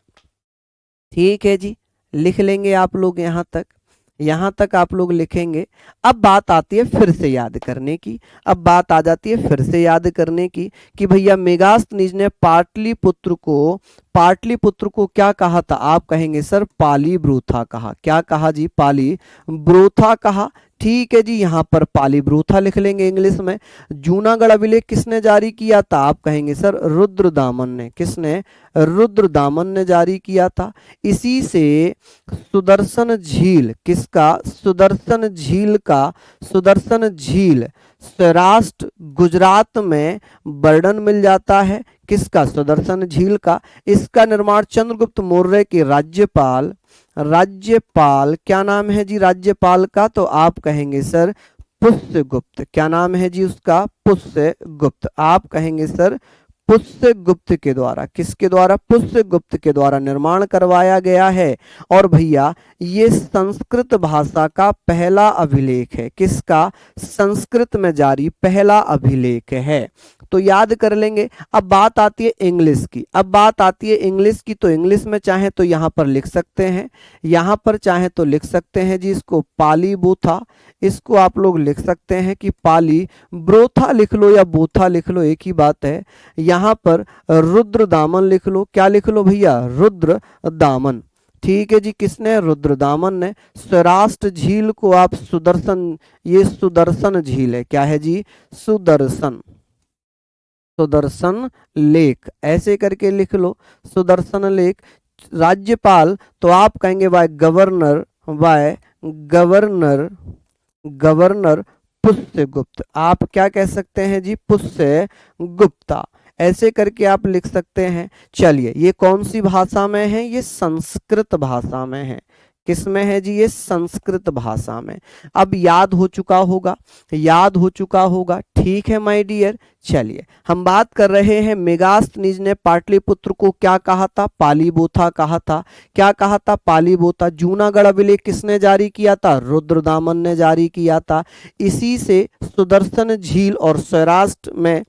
ठीक है जी, लिख लेंगे आप लोग यहाँ तक आप लोग लिखेंगे। अब बात आती है फिर से याद करने की। अब बात आ जाती है फिर से याद करने की कि भैया मेगास्थनीज ने पाटलिपुत्र को क्या कहा था? आप कहेंगे सर पालीब्रूथा कहा। क्या कहा जी? पालीब्रूथा कहा। ठीक है जी, यहाँ पर पालीब्रूथा लिख लेंगे इंग्लिश में। जूनागढ़ अभिलेख किसने जारी किया था? आप कहेंगे सर रुद्रदामन ने। किसने? रुद्रदामन ने जारी किया था। इसी से सुदर्शन झील किसका? सुदर्शन झील सौराष्ट्र गुजरात में वर्णन मिल जाता है। किसका? सुदर्शन झील का। इसका निर्माण चंद्रगुप्त मौर्य के राज्यपाल क्या नाम है जी राज्यपाल का? तो आप कहेंगे सर पुष्यगुप्त। क्या नाम है जी उसका? पुष्यगुप्त। आप कहेंगे सर पुष्यगुप्त के द्वारा, किसके द्वारा? पुष्यगुप्त के द्वारा निर्माण करवाया गया है। और भैया ये संस्कृत भाषा का पहला अभिलेख है। किसका? संस्कृत में जारी पहला अभिलेख है। तो याद कर लेंगे। अब बात आती है इंग्लिश की। अब बात आती है इंग्लिश की, तो इंग्लिश में चाहे तो यहां पर लिख सकते हैं, यहां पर चाहे तो लिख सकते हैं जी इसको पाली बोथा, इसको आप लोग लिख सकते हैं कि पाली ब्रोथा लिख लो या बोथा लिख लो, एक ही बात है। यहां पर रुद्र दामन लिख लो। क्या लिख लो भैया? रुद्र दामन। ठीक है जी, किसने? रुद्रदामन ने। सौराष्ट्र झील को आप सुदर्शन, ये सुदर्शन झील है, क्या है जी? सुदर्शन, सुदर्शन लेक ऐसे करके लिख लो, सुदर्शन लेक। राज्यपाल तो आप कहेंगे by governor, by governor, governor Pushyagupta. आप क्या कह सकते हैं जी? पुष्यगुप्ता ऐसे करके आप लिख सकते हैं। चलिए, ये कौन सी भाषा में है? ये संस्कृत भाषा में है। किस में है जी? ये संस्कृत भाषा में। अब याद हो चुका होगा, याद हो चुका होगा, ठीक है माय डियर। चलिए, हम बात कर रहे हैं मेगास्थनीज ने पाटलिपुत्र को क्या कहा था? पालीबोथा कहा था। क्या कहा था? पालीबोथा। जूनागढ़ अभिलेख किसने जारी किया था? रुद्रदामन ने जारी किया था। इसी से सुदर्शन झील और सौराष्ट्र में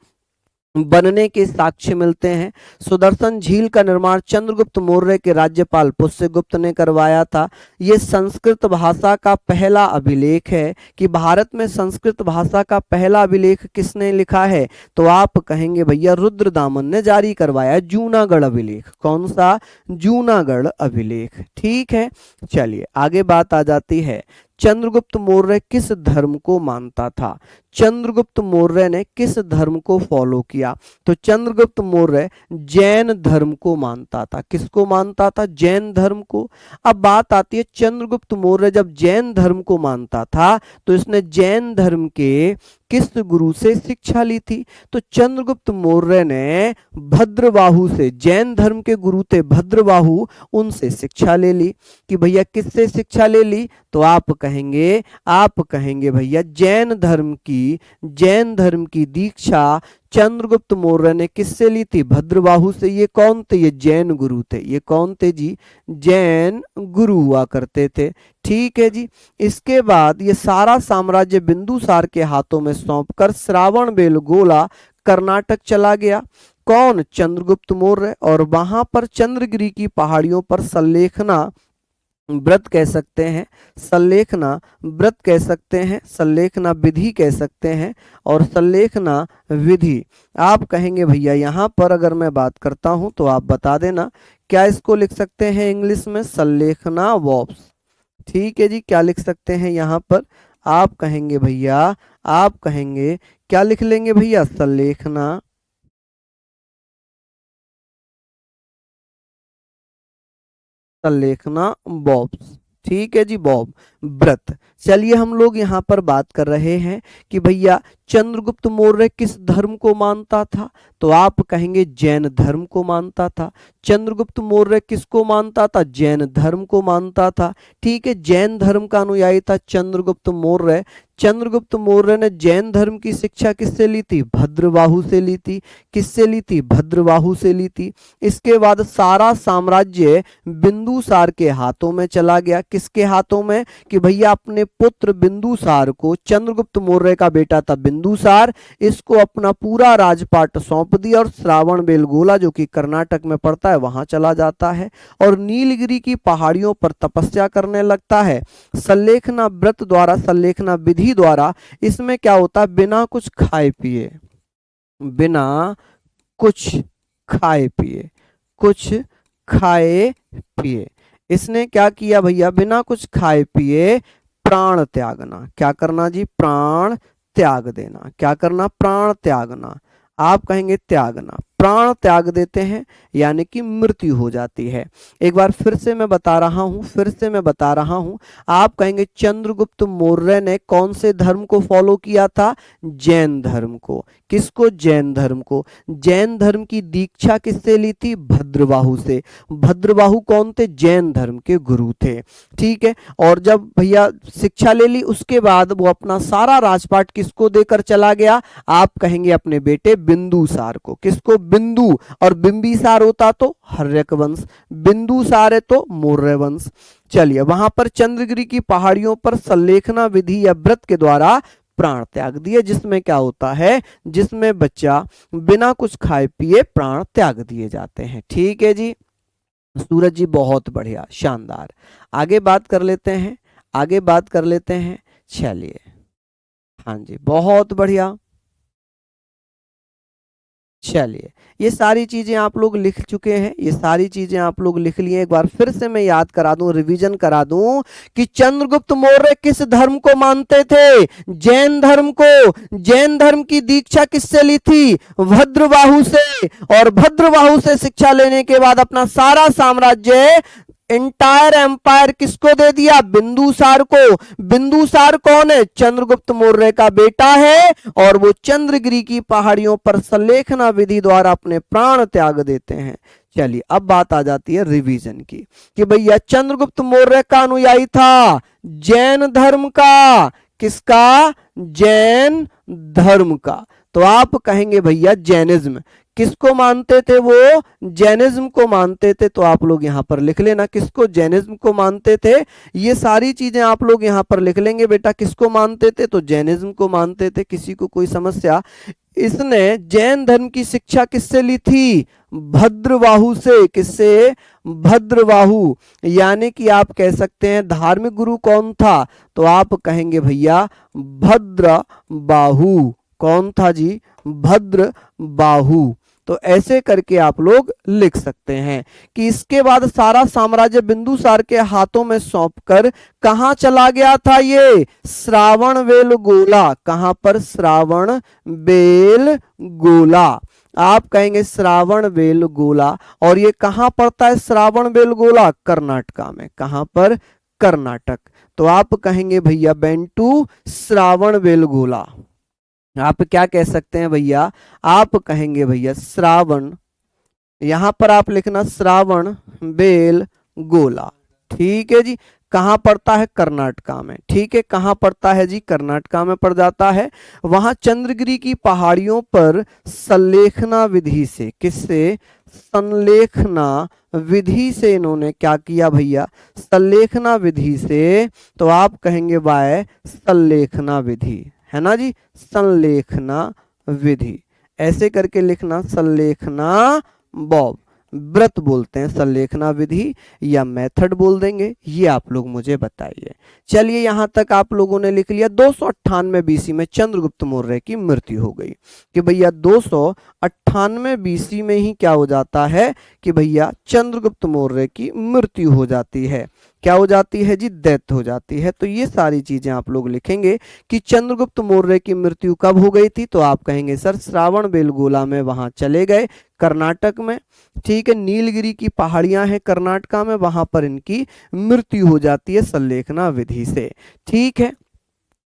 बनने के साक्ष्य मिलते हैं। सुदर्शन झील का निर्माण चंद्रगुप्त मौर्य के राज्यपाल पुष्यगुप्त ने करवाया था। यह संस्कृत भाषा का पहला अभिलेख है। कि भारत में संस्कृत भाषा का पहला अभिलेख किसने लिखा है? तो आप कहेंगे भैया रुद्रदामन ने जारी करवाया जूनागढ़ अभिलेख। कौन सा? जूनागढ़ अभिलेख। ठीक है, चलिए आगे बात आ जाती है। चंद्रगुप्त मौर्य किस धर्म को मानता था? चंद्रगुप्त मौर्य ने किस धर्म को फॉलो किया? तो चंद्रगुप्त मौर्य जैन धर्म को मानता था। किसको मानता था? जैन धर्म को। अब बात आती है चंद्रगुप्त मौर्य जब जैन धर्म को मानता था तो इसने जैन धर्म के किस गुरु से शिक्षा ली थी? तो चंद्रगुप्त मौर्य ने भद्रबाहु से, जैन धर्म के गुरु थे भद्रबाहु, उनसे शिक्षा ले ली। कि भैया किससे शिक्षा ले ली? तो आप कहेंगे भैया जैन धर्म की दीक्षा चंद्रगुप्त मौर्य ने किससे ली थी? भद्रबाहु से। ये कौन थे? ये जैन गुरु थे। ये कौन थे जी? जैन गुरु हुआ करते थे। ठीक है जी। इसके बाद ये सारा साम्राज्य बिंदुसार के हाथों में सौंपकर श्रावण बेलगोला कर्नाटक चला गया। कौन? चंद्रगुप्त मौर्य। और वहां पर चंद्रगिरी की पहाड़ियों पर सल्लेखना व्रत कह सकते हैं, सल्लेखना व्रत कह सकते हैं, सल्लेखना विधि कह सकते हैं, और सल्लेखना विधि आप कहेंगे भैया। यहाँ पर अगर मैं बात करता हूँ तो आप बता देना, क्या इसको लिख सकते हैं इंग्लिश में? सल्लेखना वर्ब्स। ठीक है जी, क्या लिख सकते हैं यहाँ पर? आप कहेंगे भैया, आप कहेंगे क्या लिख लेंगे भैया? सल्लेखना, सल्लेखना बॉब्स। ठीक है जी, बॉब व्रत। चलिए हम लोग यहाँ पर बात कर रहे हैं कि भैया चंद्रगुप्त मौर्य किस धर्म को मानता था? तो आप कहेंगे जैन धर्म को मानता था। चंद्रगुप्त मौर्य किसको मानता था? जैन धर्म को मानता था। ठीक है, जैन धर्म का अनुयायी था चंद्रगुप्त मौर्य। चंद्रगुप्त मौर्य ने जैन धर्म की शिक्षा किससे ली थी? भद्रबाहु से ली थी। किससे ली थी? भद्रबाहु से ली थी। इसके बाद सारा साम्राज्य बिंदुसार के हाथों में चला गया। किसके हाथों में? कि भैया अपने पुत्र बिंदुसार को, चंद्रगुप्त मौर्य का बेटा था बिंदुसार, इसको अपना पूरा राजपाट सौंप दिया और श्रावण बेलगोला जो कि कर्नाटक में पड़ता है वहां चला जाता है और नीलगिरी की पहाड़ियों पर तपस्या करने लगता है। सल्लेखना व्रत द्वारा, सल्लेखना विधि द्वारा इसमें क्या होता है? बिना कुछ खाए पिए, बिना कुछ खाए पिए, कुछ खाए पिए इसने क्या किया भैया? बिना कुछ खाए पिए प्राण त्यागना। क्या करना जी? प्राण त्याग देना। क्या करना? प्राण त्यागना। आप कहेंगे त्यागना, प्राण त्याग देते हैं यानी कि मृत्यु हो जाती है। एक बार फिर से मैं बता रहा हूं, आप कहेंगे चंद्रगुप्त मौर्य ने कौन से धर्म को फॉलो किया था? जैन धर्म को। किसको? जैन धर्म को। जैन धर्म की दीक्षा किससे ली थी? भद्रबाहु से। भद्रबाहु कौन थे? जैन धर्म के गुरु थे। ठीक है, और जब भैया शिक्षा ले ली उसके बाद वो अपना सारा राजपाट किसको देकर चला गया? आप कहेंगे अपने बेटे बिंदुसार को। किसको? बिंदु, और बिंबिसार होता तो हर्यक वंश, बिंदुसार है तो मौर्य वंश। चलिए, वहां पर चंद्रगिरी की पहाड़ियों पर संलेखना विधि या व्रत के द्वारा प्राण त्याग दिए, जिसमें क्या होता है, जिसमें बच्चा बिना कुछ खाए पिए प्राण त्याग दिए जाते हैं। ठीक है जी, सूरज जी बहुत बढ़िया, शानदार। आगे बात कर लेते हैं, आगे बात कर लेते हैं। चलिए, हाँ जी, बहुत बढ़िया। चलिए, ये सारी चीजें आप लोग लिख चुके हैं, ये सारी चीजें आप लोग लिख लिए। एक बार फिर से मैं याद करा दूं, रिवीजन करा दूं कि चंद्रगुप्त मौर्य किस धर्म को मानते थे, जैन धर्म को। जैन धर्म की दीक्षा किससे ली थी, भद्रबाहु से, और भद्रबाहु से शिक्षा लेने के बाद अपना सारा साम्राज्य, एंटायर एम्पायर किसको दे दिया, बिंदुसार को। बिंदुसार कौन है, चंद्रगुप्त मौर्य का बेटा है, और वो चंद्रगिरी की पहाड़ियों पर संलेखना विधि द्वारा अपने प्राण त्याग देते हैं। चलिए, अब बात आ जाती है रिवीजन की, कि भैया चंद्रगुप्त मौर्य का अनुयायी था जैन धर्म का, किसका, जैन धर्म का। तो आप कहेंगे भैया जैनिज्म, किसको मानते थे वो, जैनिज्म को मानते थे। तो आप लोग यहां पर लिख लेना किसको, जैनिज्म को मानते थे। ये सारी चीजें आप लोग यहां पर लिख लेंगे बेटा, किसको मानते थे, तो जैनिज्म को मानते थे। किसी को कोई समस्या, इसने जैन धर्म की शिक्षा किससे ली थी, भद्रबाहु से। किससे, भद्रबाहु। यानी कि आप कह सकते हैं धार्मिक गुरु कौन था, तो आप कहेंगे भैया भद्रबाहु। कौन था जी, भद्रबाहु। तो ऐसे करके आप लोग लिख सकते हैं कि इसके बाद सारा साम्राज्य बिंदुसार के हाथों में सौंपकर कहां चला गया था, ये श्रावणबेलगोला। कहां पर, श्रावणबेलगोला। आप कहेंगे श्रावणबेलगोला, और ये कहां पड़ता है श्रावणबेलगोला, कर्नाटका में। कहां पर, कर्नाटक। तो आप कहेंगे भैया बेंटू श्रावणबेलगोला। आप क्या कह सकते हैं भैया, आप कहेंगे भैया श्रावण, यहां पर आप लिखना श्रावण बेल गोला। ठीक है जी, कहां पड़ता है, कर्नाटका में। ठीक है, कहां पड़ता है जी, कर्नाटका में पड़ जाता है। वहां चंद्रगिरी की पहाड़ियों पर संलेखना विधि से, किससे, संलेखना विधि से इन्होंने क्या किया भैया, संलेखना विधि से। तो आप कहेंगे बाय संलेखना विधि, है ना जी, संलेखना विधि। ऐसे करके लिखना, संलेखना बॉब, व्रत बोलते हैं, संलेखना विधि या मेथड बोल देंगे, ये आप लोग मुझे बताइए। चलिए, यहां तक आप लोगों ने लिख लिया। 298 बीसी में चंद्रगुप्त मौर्य की मृत्यु हो गई, कि भैया 298 बीसी में ही क्या हो जाता है, कि भैया चंद्रगुप्त मौर्य की मृत्यु हो जाती है। क्या हो जाती है जी, डेथ हो जाती है। तो ये सारी चीजें आप लोग लिखेंगे कि चंद्रगुप्त मौर्य की मृत्यु कब हो गई थी, तो आप कहेंगे सर श्रावणबेलगोला में, वहां चले गए कर्नाटक में। ठीक है, नीलगिरी की पहाड़ियां हैं कर्नाटका में, वहां पर इनकी मृत्यु हो जाती है संलेखना विधि से। ठीक है,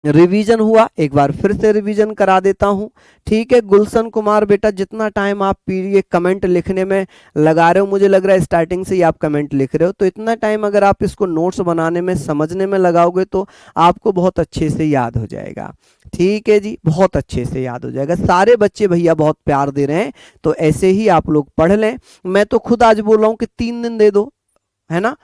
रिवीजन हुआ, एक बार फिर से रिवीजन करा देता हूं। ठीक है, गुलशन कुमार बेटा, जितना टाइम आप ये कमेंट लिखने में लगा रहे हो, मुझे लग रहा है स्टार्टिंग से ही आप कमेंट लिख रहे हो, तो इतना टाइम अगर आप इसको नोट्स बनाने में, समझने में लगाओगे तो आपको बहुत अच्छे से याद हो जाएगा। ठीक है जी, बहुत अच्छे से याद हो जाएगा। सारे बच्चे भैया बहुत प्यार दे रहे हैं, तो ऐसे ही आप लोग पढ़ लें। मैं तो खुद आज बोल रहा हूं कि 3 दिन दे दो, है ना,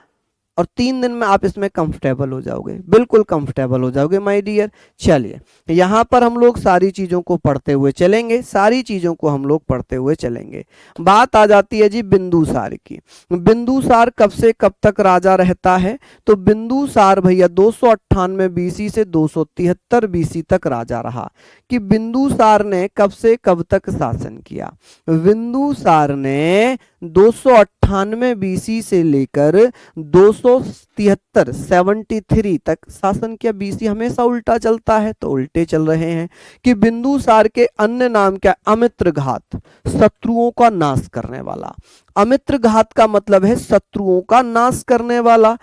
और 3 दिन में आप इसमें कंफर्टेबल हो जाओगे, बिल्कुल कंफर्टेबल हो जाओगे माय डियर। चलिए, यहां पर हम लोग सारी चीजों को पढ़ते हुए चलेंगे, सारी चीजों को हम लोग पढ़ते हुए चलेंगे। बात आ जाती है जी बिंदुसार की। बिंदुसार कब से कब तक राजा रहता है, तो बिंदुसार भैया 298 बीसी से 273 बीसी तक राजा रहा। कि बिंदुसार ने कब से कब तक शासन किया, बिंदुसार ने 298 बीसी से लेकर 273 तक शासन किया। बीसी हमेशा उल्टा चलता है, तो उल्टे चल रहे हैं। कि बिंदुसार के अन्य नाम क्या, अमित्र घात, शत्रुओं का नाश करने वाला। अमित्र घात का मतलब है शत्रुओं का नाश करने वाला।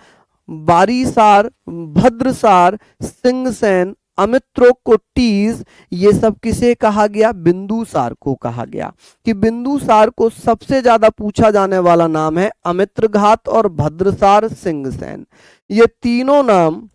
बारीसार, भद्रसार, सिंहसेन, अमित्रोकोटीज, ये सब किसे कहा गया, बिंदुसार को कहा गया। कि बिंदुसार को सबसे ज्यादा पूछा जाने वाला नाम है अमित्रघात और भद्रसार, सिंहसेन। ये तीनों नाम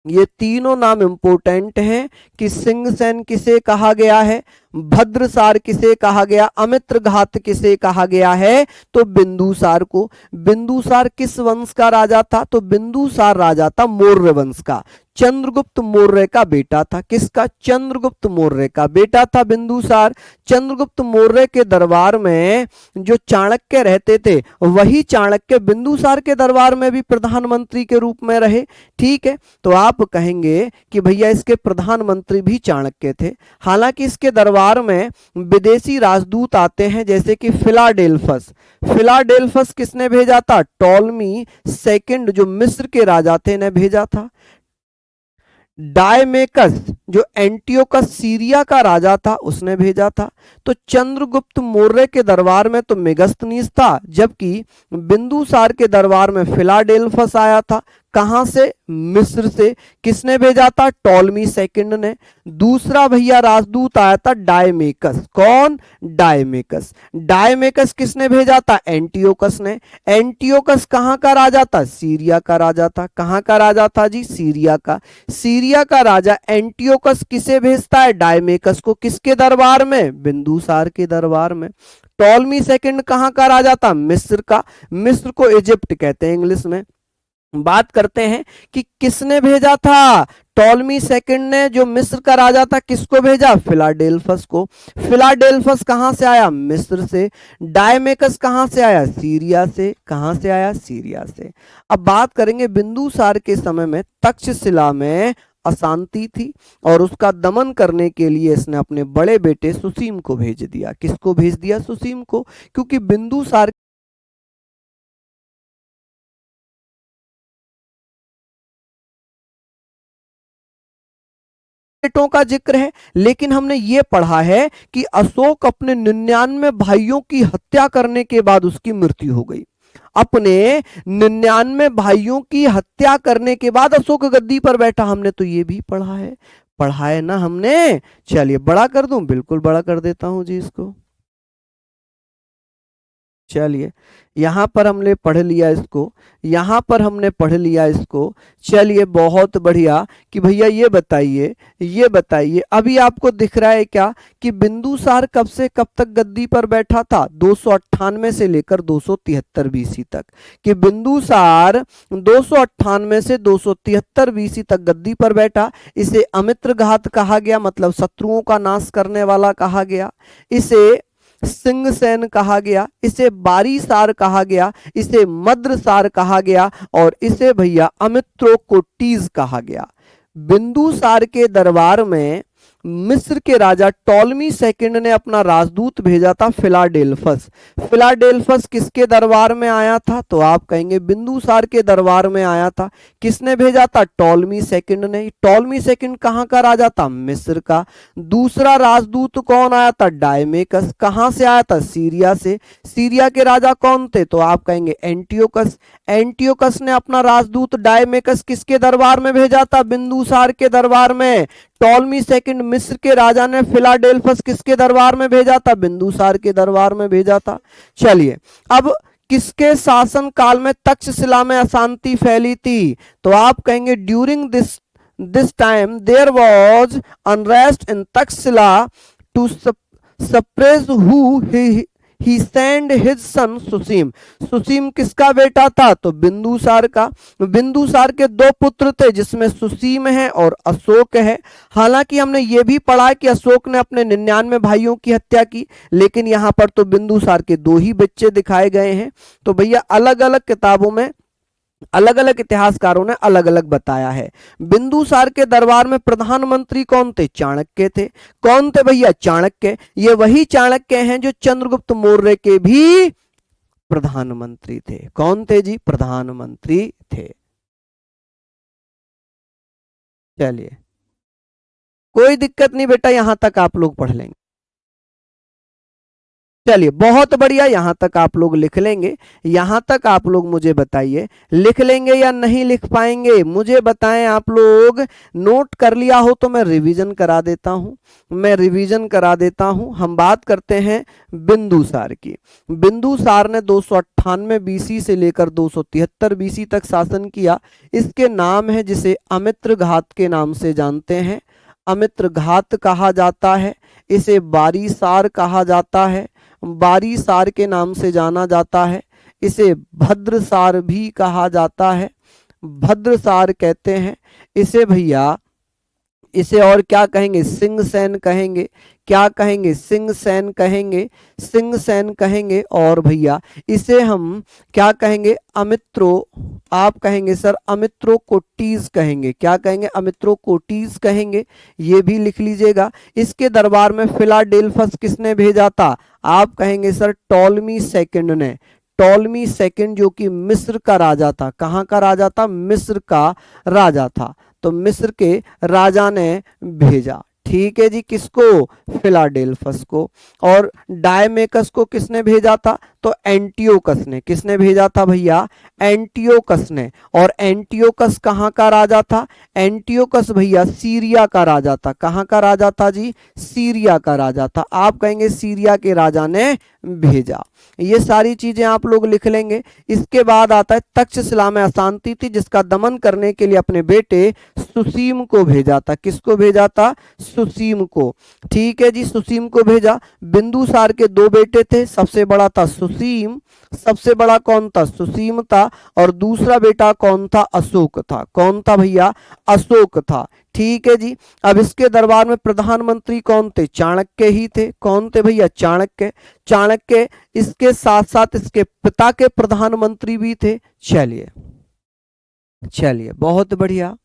ये तीनों नाम इंपोर्टेंट हैं कि सिंहसेन किसे कहा गया है, भद्रसार किसे कहा गया, अमित्रघात किसे कहा गया है, तो बिंदुसार को। बिंदुसार किस वंश का राजा था, तो बिंदुसार राजा था मौर्य वंश का, चंद्रगुप्त मौर्य का बेटा था। किसका, चंद्रगुप्त मौर्य का बेटा था बिंदुसार। चंद्रगुप्त मौर्य के दरबार में जो चाणक्य रहते थे, वही चाणक्य बिंदुसार के दरबार में भी प्रधानमंत्री के रूप में रहे। ठीक है, तो आप कहेंगे कि भैया इसके प्रधानमंत्री भी चाणक्य थे। हालांकि इसके दरबार में विदेशी राजदूत आते हैं, जैसे कि फिलाडेल्फस। फिलाडेल्फस किसने भेजा था, टॉलमी सेकंड जो मिस्र के राजा थे ने भेजा था। डायमेकस जो एंटियोकस सीरिया का राजा था उसने भेजा था। तो चंद्रगुप्त मौर्य के दरबार में तो मेगस्थनीस था, जबकि बिंदुसार के दरबार में फिलाडेल्फस आया था। कहां से, मिस्र से। किसने भेजा था, टॉलमी सेकंड ने। दूसरा भैया राजदूत आया था डायमेकस। कौन, डायमेकस। डायमेकस किसने भेजा था, एंटियोकस ने। एंटियोकस कहां का राजा था, सीरिया का राजा था। कहां का राजा था जी, सीरिया का। सीरिया का राजा एंटियोकस किसे भेजता है, डायमेकस को। किसके दरबार में, बिंदुसार के दरबार में। टॉलमी सेकंड कहां का राजा था, मिस्र का। मिस्र को इजिप्ट कहते हैं इंग्लिश में। बात करते हैं कि किसने भेजा था, टॉलमी सेकंड ने जो मिस्र का राजा था किसको भेजा, फिलाडेल्फस को। फिलाडेल्फस कहां से आया, मिस्र से। डायमेकस कहां से आया, सीरिया से। कहां से आया, सीरिया से। अब बात करेंगे बिंदुसार के समय में तक्षशिला में अशांति थी और उसका दमन करने के लिए इसने अपने बड़े बेटे सुसीम को भेज दिया। किसको भेज दिया, सुसीम को। क्योंकि बिंदुसार बेटों का जिक्र है, लेकिन हमने ये पढ़ा है कि अशोक अपने 99 भाइयों की हत्या करने के बाद उसकी मृत्यु हो गई। अपने 99 भाइयों की हत्या करने के बाद अशोक गद्दी पर बैठा। हमने तो ये भी पढ़ा है ना हमने। चलिए बड़ा कर दूं, बिल्कुल बड़ा कर देता हूं जी इसको। चलिए, यहां पर हमने पढ़ लिया इसको, यहां पर हमने पढ़ लिया इसको। चलिए बहुत बढ़िया। कि भैया ये बताइए अभी आपको दिख रहा है क्या कि बिंदुसार कब से कब तक गद्दी पर बैठा था, 298 से लेकर 273 बीसी तक। कि बिंदुसार 298 से 273 बीसी तक गद्दी पर बैठा। इसे अमित्रघात कहा गया, मतलब शत्रुओं का नाश करने वाला कहा गया। इसे सिंहसेन कहा गया, इसे बारीसार कहा गया, इसे मद्रसार कहा गया और इसे भैया अमित्रोकोटीज कहा गया। बिंदुसार के दरबार में मिस्र के राजा टॉलमी सेकंड ने अपना राजदूत भेजा था फिलाडेल्फस। फिलाडेल्फस किसके दरबार में आया था, तो आप कहेंगे बिंदुसार के दरबार में आया था। किसने भेजा था, टॉलमी सेकंड ने। टॉलमी सेकंड कहां का राजा था, मिस्र का। दूसरा राजदूत कौन आया था, डायमेकस। कहां से आया था, सीरिया से। सीरिया के राजा कौन थे, तो आप कहेंगे एंटियोकस। एंटियोकस ने अपना राजदूत डायमेकस किसके दरबार में भेजा था, बिंदुसार के दरबार में। टॉलमी सेकंड मिस्र के राजा ने फिलाडेल्फस किसके दरबार में भेजा था, बिंदुसार के दरबार में भेजा था। चलिए, अब किसके शासन काल में तक्षशिला में अशांति फैली थी, तो आप कहेंगे during this time there was unrest in Taxila to suppress who he send his son Susima. Susima किसका बेटा था, तो बिंदुसार का। बिंदुसार के दो पुत्र थे जिसमें सुसीम है और अशोक है। हालांकि हमने ये भी पढ़ा कि अशोक ने अपने 99 भाइयों की हत्या की, लेकिन यहां पर तो बिंदुसार के दो ही बच्चे दिखाए गए हैं। तो भैया अलग अलग किताबों में अलग अलग इतिहासकारों ने अलग अलग बताया है। बिंदुसार के दरबार में प्रधानमंत्री कौन थे, चाणक्य थे। कौन थे भैया, चाणक्य। ये वही चाणक्य हैं जो चंद्रगुप्त मौर्य के भी प्रधानमंत्री थे। कौन थे जी, प्रधानमंत्री थे। चलिए, कोई दिक्कत नहीं बेटा, यहां तक आप लोग पढ़ लेंगे। चलिए बहुत बढ़िया, यहां तक आप लोग लिख लेंगे। यहां तक आप लोग मुझे बताइए लिख लेंगे या नहीं लिख पाएंगे, मुझे बताएं आप लोग। नोट कर लिया हो तो मैं रिवीजन करा देता हूं, मैं रिवीजन करा देता हूं। हम बात करते हैं बिंदुसार की। बिंदुसार ने 298 बीसी से लेकर 273 बीसी तक शासन किया। इसके नाम है जिसे अमित्र घात के नाम से जानते हैं, अमित्र घात कहा जाता है। इसे बारीसार कहा जाता है, बारीसार के नाम से जाना जाता है। इसे भद्रसार भी कहा जाता है, भद्रसार कहते हैं इसे भैया। इसे और क्या कहेंगे, सिंहसेन कहेंगे। क्या कहेंगे, सिंहसेन कहेंगे, सिंहसेन कहेंगे। और भैया इसे हम क्या कहेंगे, अमित्रो, आप कहेंगे सर अमित्रो कोटीज कहेंगे। क्या कहेंगे, अमित्रो कोटीज कहेंगे, ये भी लिख लीजिएगा। इसके दरबार में फिलाडेल्फस किसने भेजा था, आप कहेंगे सर टॉलमी सेकंड ने। टॉलमी सेकंड जो कि मिस्र का राजा था। कहाँ का राजा था, मिस्र का राजा था। तो मिस्र के राजा ने भेजा, ठीक है जी, किसको, फिलाडेल्फस को। और डायमेकस को किसने भेजा था, तो एंटियोकस ने। किसने भेजा था भैया, एंटियोकस ने। और एंटियोकस कहाँ का राजा था, एंटियोकस भैया सीरिया का राजा था। कहाँ का राजा था जी, सीरिया का राजा था। आप कहेंगे सीरिया के राजा ने भेजा। ये सारी चीजें आप लोग लिख लेंगे। इसके बाद आता है तक्षशिला में अशांति थी जिसका दमन करने के लिए अपने बेटे सुसीम को भेजा था। किसको भेजा था, सुसीम को, ठीक है जी, सुसीम को भेजा। बिंदुसार के दो बेटे थे, सबसे बड़ा था सुसीम, सबसे बड़ा कौन था, सुसीम था। और दूसरा बेटा कौन था, अशोक था। कौन था भैया, अशोक था, ठीक है जी। अब इसके दरबार में प्रधानमंत्री कौन थे, चाणक्य ही थे। कौन थे भैया, चाणक्य। चाणक्य इसके साथ साथ इसके पिता के प्रधानमंत्री भी थे। चलिए चलिए बहुत बढ़िया।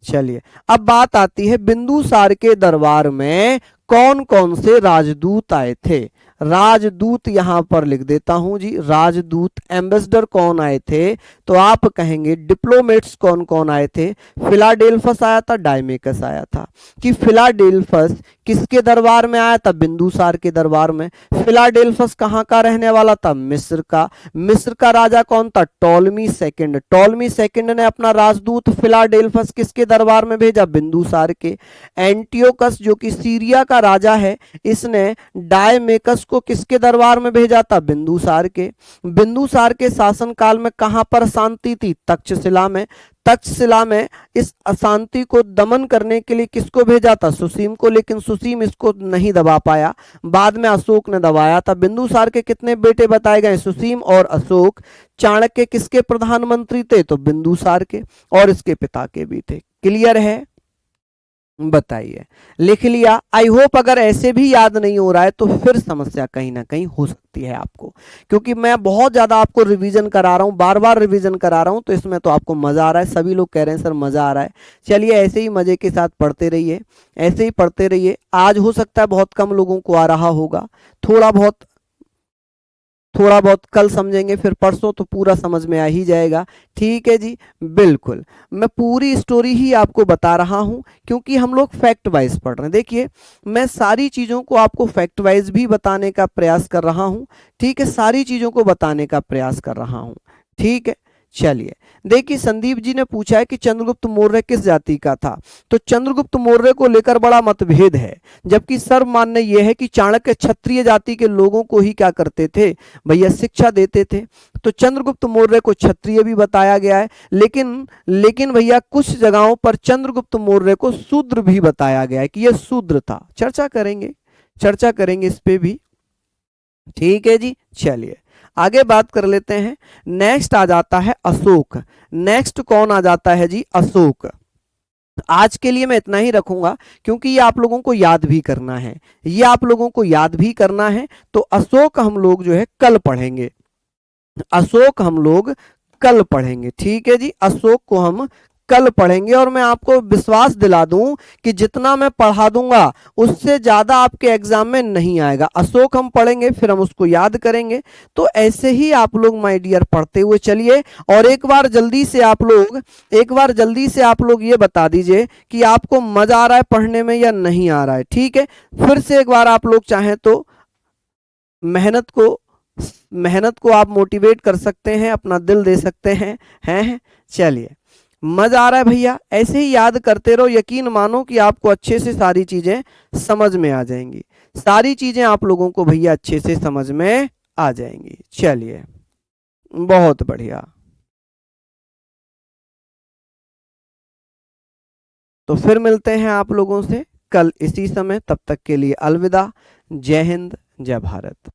चलिए अब बात आती है बिंदुसार के दरबार में कौन कौन से राजदूत आए थे। राजदूत यहां पर लिख देता हूं जी, राजदूत एम्बेसडर कौन आए थे, तो आप कहेंगे डिप्लोमेट्स कौन कौन आए थे। फिलाडेल्फस आया था, डायमेकस आया था। कि फिलाडेल्फस किसके दरबार में आया था, बिंदुसार के दरबार में। फिलाडेल्फस कहाँ का रहने वाला था, मिस्र का। मिस्र का राजा कौन था, टॉलमी सेकंड। टॉलमी सेकंड ने अपना राजदूत फिलाडेल्फस किसके दरबार में भेजा, बिंदुसार के। एंटियोकस जो कि सीरिया का राजा है, इसने डायमेकस को किसके दरबार में भेजा था, बिंदुसार के। बिंदुसार के शासनकाल में कहां पर शांति थी, तक्षशिला में। तक्षशिला में इस अशांति को दमन करने के लिए किसको भेजा था, सुसीम को। लेकिन सुसीम इसको नहीं दबा पाया, बाद में अशोक ने दबाया था। बिंदुसार के कितने बेटे बताए गए, सुसीम और अशोक। चाणक्य किसके प्रधानमंत्री थे, तो बिंदुसार के, और इसके पिता के भी थे। क्लियर है, बताइए, लिख लिया। आई होप अगर ऐसे भी याद नहीं हो रहा है तो फिर समस्या कहीं ना कहीं हो सकती है आपको, क्योंकि मैं बहुत ज्यादा आपको रिवीजन करा रहा हूं, बार बार रिवीजन करा रहा हूं, तो इसमें तो आपको मजा आ रहा है। सभी लोग कह रहे हैं सर मजा आ रहा है। चलिए ऐसे ही मजे के साथ पढ़ते रहिए, ऐसे ही पढ़ते रहिए। आज हो सकता है बहुत कम लोगों को आ रहा होगा, थोड़ा बहुत कल समझेंगे, फिर परसों तो पूरा समझ में आ ही जाएगा। ठीक है जी, बिल्कुल। मैं पूरी स्टोरी ही आपको बता रहा हूं क्योंकि हम लोग फैक्ट वाइज पढ़ रहे हैं। देखिए मैं सारी चीज़ों को आपको फैक्ट वाइज भी बताने का प्रयास कर रहा हूं, ठीक है, सारी चीज़ों को बताने का प्रयास कर रहा हूं, ठीक है। चलिए देखिए, संदीप जी ने पूछा है कि चंद्रगुप्त मौर्य किस जाति का था। तो चंद्रगुप्त मौर्य को लेकर बड़ा मतभेद है, जबकि सर्व मान्य यह है कि चाणक्य क्षत्रिय जाति के लोगों को ही क्या करते थे भैया, शिक्षा देते थे। तो चंद्रगुप्त मौर्य को क्षत्रिय भी बताया गया है, लेकिन भैया कुछ जगहों पर चंद्रगुप्त मौर्य को शूद्र भी बताया गया है कि यह शूद्र था। चर्चा करेंगे इस पे भी, ठीक है जी। चलिए आगे बात कर लेते हैं। नेक्स्ट आ जाता है अशोक। नेक्स्ट कौन आ जाता है जी, अशोक। आज के लिए मैं इतना ही रखूंगा क्योंकि ये आप लोगों को याद भी करना है, ये आप लोगों को याद भी करना है। तो अशोक हम लोग जो है कल पढ़ेंगे, अशोक हम लोग कल पढ़ेंगे, ठीक है जी। अशोक को हम कल पढ़ेंगे। और मैं आपको विश्वास दिला दूं कि जितना मैं पढ़ा दूंगा उससे ज्यादा आपके एग्जाम में नहीं आएगा। अशोक हम पढ़ेंगे, फिर हम उसको याद करेंगे। तो ऐसे ही आप लोग माय डियर पढ़ते हुए चलिए। और एक बार जल्दी से आप लोग ये बता दीजिए कि आपको मजा आ रहा है पढ़ने में या नहीं आ रहा है। ठीक है, फिर से एक बार आप लोग चाहें तो मेहनत को मेहनत को आप मोटिवेट कर सकते हैं, अपना दिल दे सकते हैं। चलिए, मजा आ रहा है भैया, ऐसे ही याद करते रहो। यकीन मानो कि आपको अच्छे से सारी चीजें समझ में आ जाएंगी। सारी चीजें आप लोगों को भैया अच्छे से समझ में आ जाएंगी। चलिए, बहुत बढ़िया। तो फिर मिलते हैं आप लोगों से कल इसी समय। तब तक के लिए अलविदा। जय हिंद, जय भारत।